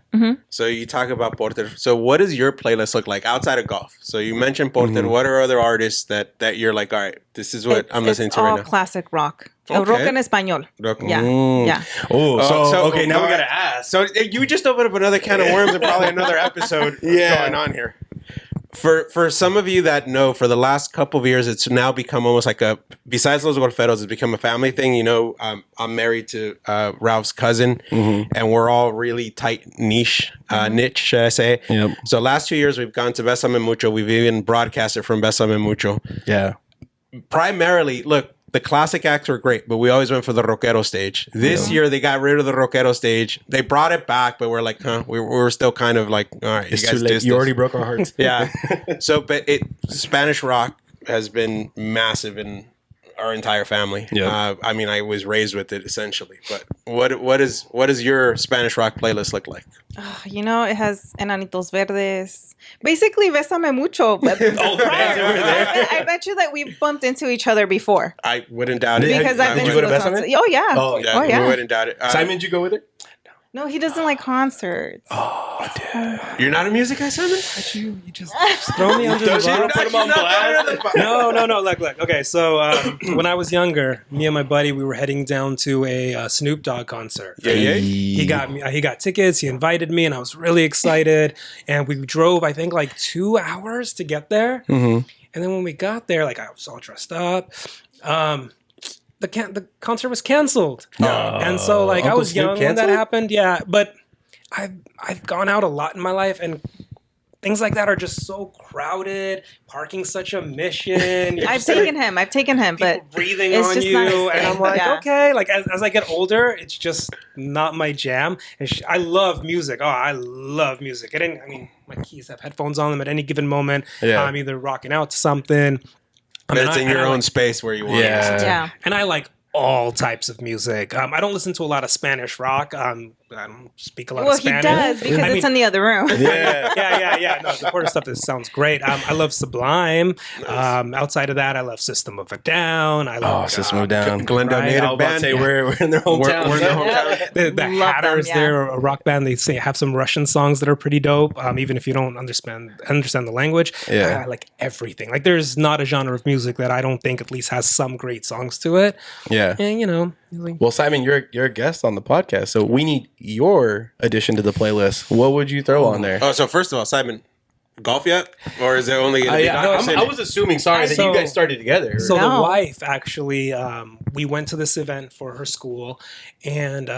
B: So you talk about Porter. So what does your playlist look like outside of golf? So you mentioned Porter. What are other artists that you're like, all right, this is what I'm listening to right now?
C: It's all classic rock. Okay. Rock en español. Yeah. Yeah.
A: Oh, so okay, now we got to ask.
B: So you just opened up another can of worms and probably another episode going on here. For some of you that know, for the last couple of years, it's now become almost like besides Los Golferos, it's become a family thing. I'm married to Ralph's cousin, and we're all really tight niche, should I say.
A: Yep.
B: So last 2 years, we've gone to Bésame Mucho. We've even broadcasted from Bésame Mucho.
A: Yeah.
B: Primarily, look, the classic acts were great, but we always went for the rockero stage. This year, they got rid of the rockero stage. They brought it back, but we're like, we were still kind of like, all right,
A: it's you guys too late. You already broke our hearts.
B: Yeah. So, but Spanish rock has been massive in our entire family.
A: Yeah.
B: I mean, I was raised with it essentially. But what does your Spanish rock playlist look like?
C: It has Enanitos Verdes. Basically, Bésame Mucho. I bet you that we've bumped into each other before.
B: I wouldn't doubt it.
C: Because I've been
A: to a concert.
C: Oh, yeah.
B: Oh, yeah. We wouldn't doubt it.
A: Simon, did you go with it?
C: No, he doesn't like concerts.
A: Oh, dude.
B: You're not a music guy, Simon?
E: You just throw me under the bus.
A: Put him on blast.
E: No. Look. Okay, so when I was younger, me and my buddy, we were heading down to a Snoop Dogg concert.
B: Yeah.
E: He got tickets. He invited me, and I was really excited. And we drove, I think, like 2 hours to get there. And then when we got there, like I was all dressed up. The concert was canceled. And so like
A: Uncle
E: I was
A: Snoop
E: young
A: canceled?
E: when that happened. Yeah, but I've gone out a lot in my life, and things like that are just so crowded. Parking's such a mission.
C: I've taken him, but
E: breathing
C: it's
E: on
C: just
E: you,
C: not his
E: and
C: thing.
E: I'm like,
C: Yeah.
E: okay. Like as I get older, it's just not my jam. And I love music. Oh, I love music. My keys have headphones on them at any given moment.
A: Yeah.
E: I'm either rocking out to something.
B: But it's in your own space where you want to listen to.
C: Yeah.
E: And I like all types of music. I don't listen to a lot of Spanish rock. I don't speak a lot of Spanish.
C: Well, he does because it's in the other room.
E: Yeah. No, the Porter stuff sounds great. I love Sublime.
B: Nice.
E: Outside of that, I love System of a Down. I love
A: System of a Down.
B: Glendale
E: right?
B: native band.
A: Say we're in their hometown.
B: We're in their hometown.
E: The
C: Love
E: Hatters,
C: them, yeah.
E: they're a rock band. They have some Russian songs that are pretty dope, even if you don't understand the language.
A: Yeah.
E: I like everything. Like there's not a genre of music that I don't think at least has some great songs to it.
A: Yeah.
E: And
A: Well, Simon, you're a guest on the podcast, so we need your addition to the playlist. What would you throw on there?
B: Oh, so first of all, Simon, golf yet? Or is it only going to be
A: I was assuming, that you guys started together.
E: So
C: No.
E: the wife actually, we went to this event for her school, and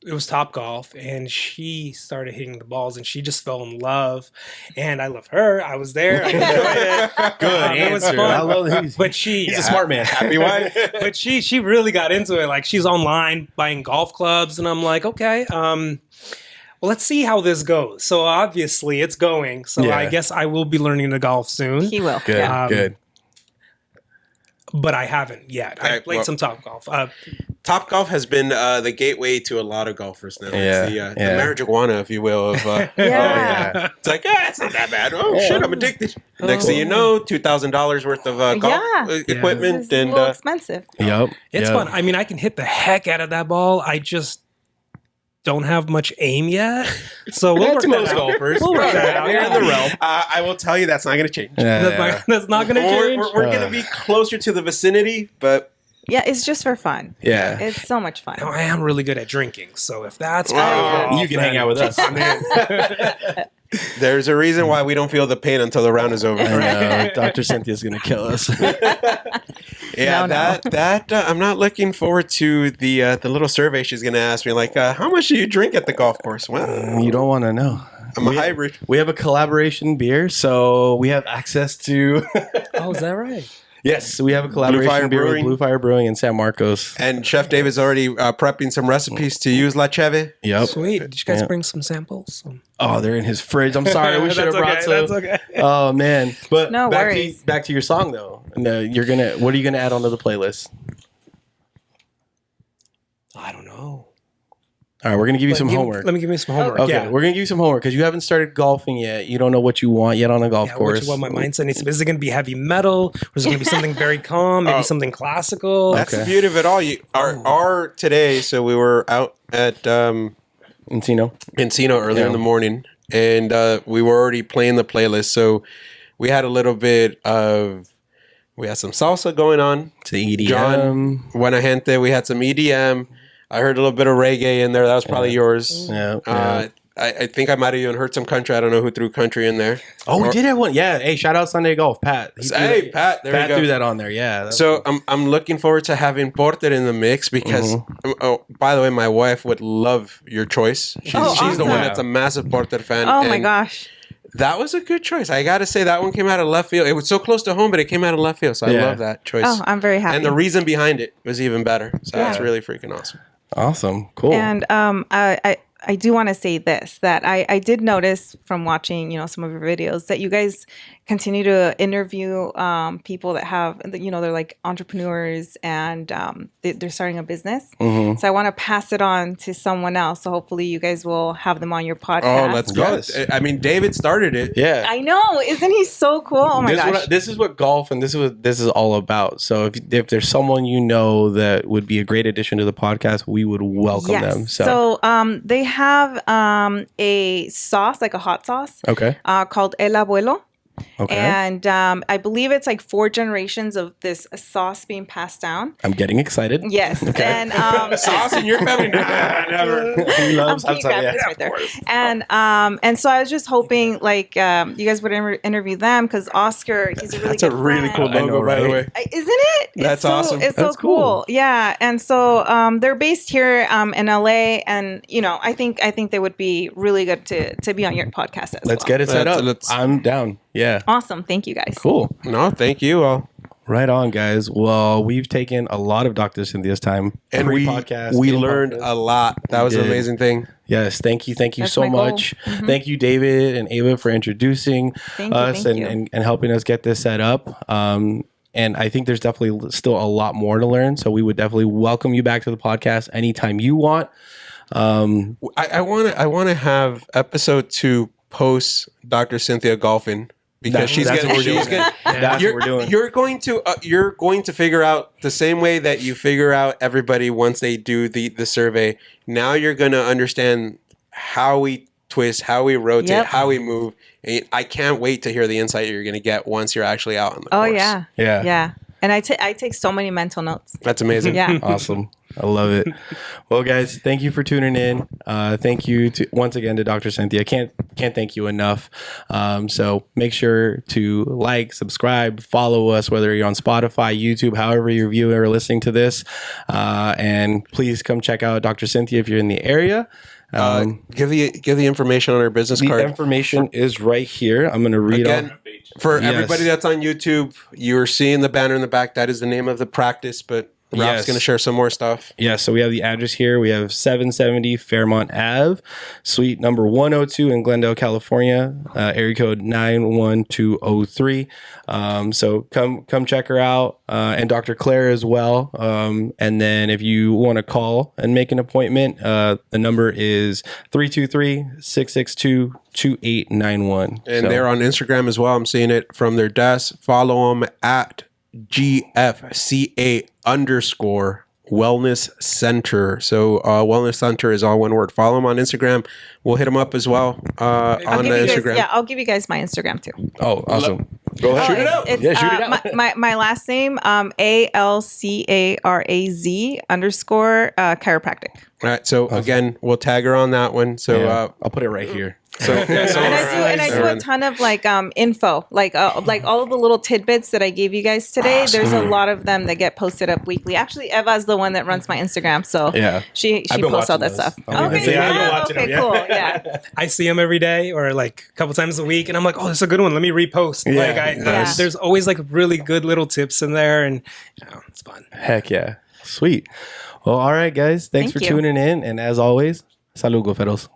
E: it was Topgolf, and she started hitting the balls, and she just fell in love. And I love her. I was there. I enjoyed it.
A: Good
E: It was
A: answer.
E: fun.
A: I love that.
E: But
A: He's a smart man.
B: happy wife?
E: But she really got into it. Like she's online buying golf clubs, and I'm like, okay, well, let's see how this goes. So obviously it's going. So
A: Yeah.
E: I guess I will be learning to golf soon.
C: He will.
A: Good,
C: Yeah.
A: good.
E: But I haven't yet. I
B: Okay,
E: played
B: well-
E: some Topgolf.
B: Topgolf has been the gateway to a lot of golfers now.
A: Yeah,
B: It's the marijuana, if you will. Of,
C: Yeah.
B: It's like, it's not that bad. Oh, shit, I'm addicted. Next thing you know, $2,000 worth of golf equipment.
C: It's a
B: And
C: little expensive.
A: Yep.
E: It's fun. I mean, I can hit the heck out of that ball. I just don't have much aim yet. So we'll work
A: That's
E: that
A: most
E: out.
A: golfers.
E: We'll work that out.
A: You're in the realm.
B: I will tell you that's not going to change.
E: That's not going to
B: We're,
E: change.
B: we're going to be closer to the vicinity, but
C: Yeah, it's just for fun.
A: Yeah.
C: It's so much fun.
E: Now, I am really good at drinking, so if that's
A: You can hang out with us.
B: there's a reason why we don't feel the pain until the round is over.
A: I know. Dr. Cynthia's going to kill us.
B: Yeah,
C: No.
B: that I'm not looking forward to the little survey she's going to ask me, like, how much do you drink at the golf course? Well,
A: You don't want to know.
B: I'm a hybrid.
A: We have a collaboration beer, so we have access to.
E: Oh, is that right?
A: Yes, we have a collaboration
B: Fire
A: beer
B: Brewing.
A: with Blue Fire Brewing in San Marcos.
B: And Chef David's already prepping some recipes to use La Cheve.
A: Yep.
E: Sweet. Did you guys
A: Yeah.
E: bring some samples?
A: Oh, they're in his fridge. I'm sorry, we should have brought some.
E: That's okay.
A: Oh man, but
C: No
A: back
C: worries.
A: to back to your song though. No, what are you gonna add onto the playlist?
E: I don't know.
A: All right, we're gonna give you some homework.
E: Let me give you some homework.
A: Okay,
E: Yeah.
A: we're gonna give you some homework because you haven't started golfing yet. You don't know what you want yet on a golf
E: Yeah,
A: course.
E: what my mindset needs to be. Is it going to be heavy metal? Or is it going to be something very calm? Maybe something classical?
B: That's the
A: Okay.
B: beauty of it all. Our today, so we were out at
A: Encino.
B: Encino earlier in
A: Yeah.
B: the morning, and we were already playing the playlist. So we had a little bit of, we had some salsa going on.
A: To EDM.
B: John, Buena Gente, we had some EDM. I heard a little bit of reggae in there. That was probably yours.
A: Yeah.
B: I think I might have even heard some country. I don't know who threw country in there.
A: Oh, we did have one. Yeah. Hey, shout out Sunday Golf, Pat. He threw
B: Hey,
A: that-
B: Pat, there
A: Pat
B: you go.
A: threw that on there. Yeah. that's
B: So
A: cool.
B: I'm looking forward to having Porter in the mix because, oh, by the way, my wife would love your choice. She's the
C: awesome.
B: one that's a massive Porter fan.
C: Oh my
B: and
C: gosh.
B: that was a good choice. I got to say that one came out of left field. It was so close to home, but it came out of left field. So I
A: Yeah.
B: love that choice.
C: Oh, I'm very happy.
B: And the reason behind it was even better. So that's really freaking awesome.
A: Awesome. Cool.
C: And I do want to say this, that I did notice from watching, some of your videos that you guys continue to interview people that have, they're like entrepreneurs and they're starting a business.
A: Mm-hmm.
C: So I want to pass it on to someone else. So hopefully you guys will have them on your podcast.
B: Oh, let's go.
A: Yes.
B: I mean, David started it.
A: yeah.
C: I know. Isn't he so cool? Oh my gosh.
A: This is what golf and this is what this is all about. So if there's someone that would be a great addition to the podcast, we would welcome them.
C: So they have a sauce, like a hot sauce,
A: Okay.
C: called El Abuelo.
A: Okay.
C: And I believe it's like 4 generations of this sauce being passed down.
A: I'm getting excited.
C: Yes. And
B: Sauce in your family? Nah, never.
A: He loves
C: I'm
A: hot sauce.
C: this right there. And so I was just hoping like you guys would interview them because Oscar, he's a really
B: That's a
C: good
B: really
C: friend.
B: cool
A: I know,
B: logo, by the
A: right?
B: way.
C: Isn't it?
B: That's awesome.
C: It's
A: That's
C: so cool.
A: cool.
C: Yeah. And so they're based here in LA, and I think they would be really good to be on your podcast as
A: Let's
C: well.
A: get it set up.
B: Let's-
A: I'm down. Yeah.
C: Awesome. Thank you guys.
A: Cool.
B: No, thank you all.
A: Right on, guys. Well, we've taken a lot of Dr. Cynthia's time.
B: And we
A: Pre-podcast,
B: we
A: in
B: learned
A: podcast.
B: a lot. That was an
A: did.
B: amazing thing.
A: Yes, thank you
C: That's
A: so
C: my goal.
A: much. Thank you, David and Ava, for introducing
C: Thank you,
A: us
C: thank you.
A: and helping us get this set up. And I think there's definitely still a lot more to learn. So we would definitely welcome you back to the podcast anytime you want.
B: I want to have episode 2 post Dr. Cynthia golfing because
A: That's what we're doing. That's what we're doing.
B: You're going to figure out the same way that you figure out everybody once they do the survey. Now you're going to understand how we twist, how we rotate,
C: Yep.
B: how we move. And I can't wait to hear the insight you're going to get once you're actually out on the
C: Oh
B: course.
C: yeah.
A: Yeah.
C: Yeah. And I take so many mental notes.
B: That's amazing.
C: Yeah.
A: Awesome. I love it. Well, guys, thank you for tuning in. Thank you once again to Dr. Cynthia. Can't thank you enough. So make sure to like, subscribe, follow us, whether you're on Spotify, YouTube, however you're viewing or listening to this. And please come check out Dr. Cynthia if you're in the area.
B: Give the information on our business
A: The
B: card.
A: information is right here. I'm going to read
B: Again,
A: off.
B: for
A: Yes.
B: everybody that's on YouTube, you're seeing the banner in the back. That is the name of the practice, but Ralph's
A: Yes.
B: going to share some more stuff.
A: Yeah, so we have the address here. We have 770 Fairmont Ave, suite number 102 in Glendale, California, area code 91203. So come check her out, and Dr. Claire as well. And then if you want to call and make an appointment, the number is 323-662-2891.
B: And they're on Instagram as well. I'm seeing it from their desk. Follow them at GFCA _ Wellness Center. So Wellness Center is all one word. Follow them on Instagram. We'll hit them up as well on Instagram.
C: I'll give you guys my Instagram too.
A: Oh, awesome. Go ahead.
B: Shoot it out.
C: It's,
A: Yeah, shoot it out.
C: My last name, ALCARAZ _ chiropractic.
B: All right. So again, we'll tag her on that one. So
A: I'll put it right here.
B: so
C: And I do a ton of like info, like all of the little tidbits that I gave you guys today. There's a lot of them that get posted up weekly. Actually, Eva's the one that runs my Instagram, so she posts all that stuff. Okay, cool. Yeah,
E: I see them every day or like a couple times a week, and I'm like, oh, that's a good one. Let me repost. There's always like really good little tips in there, and it's fun.
A: Heck yeah. Sweet. Well, all right, guys. Thanks for tuning in. And as always, Salud Golferos.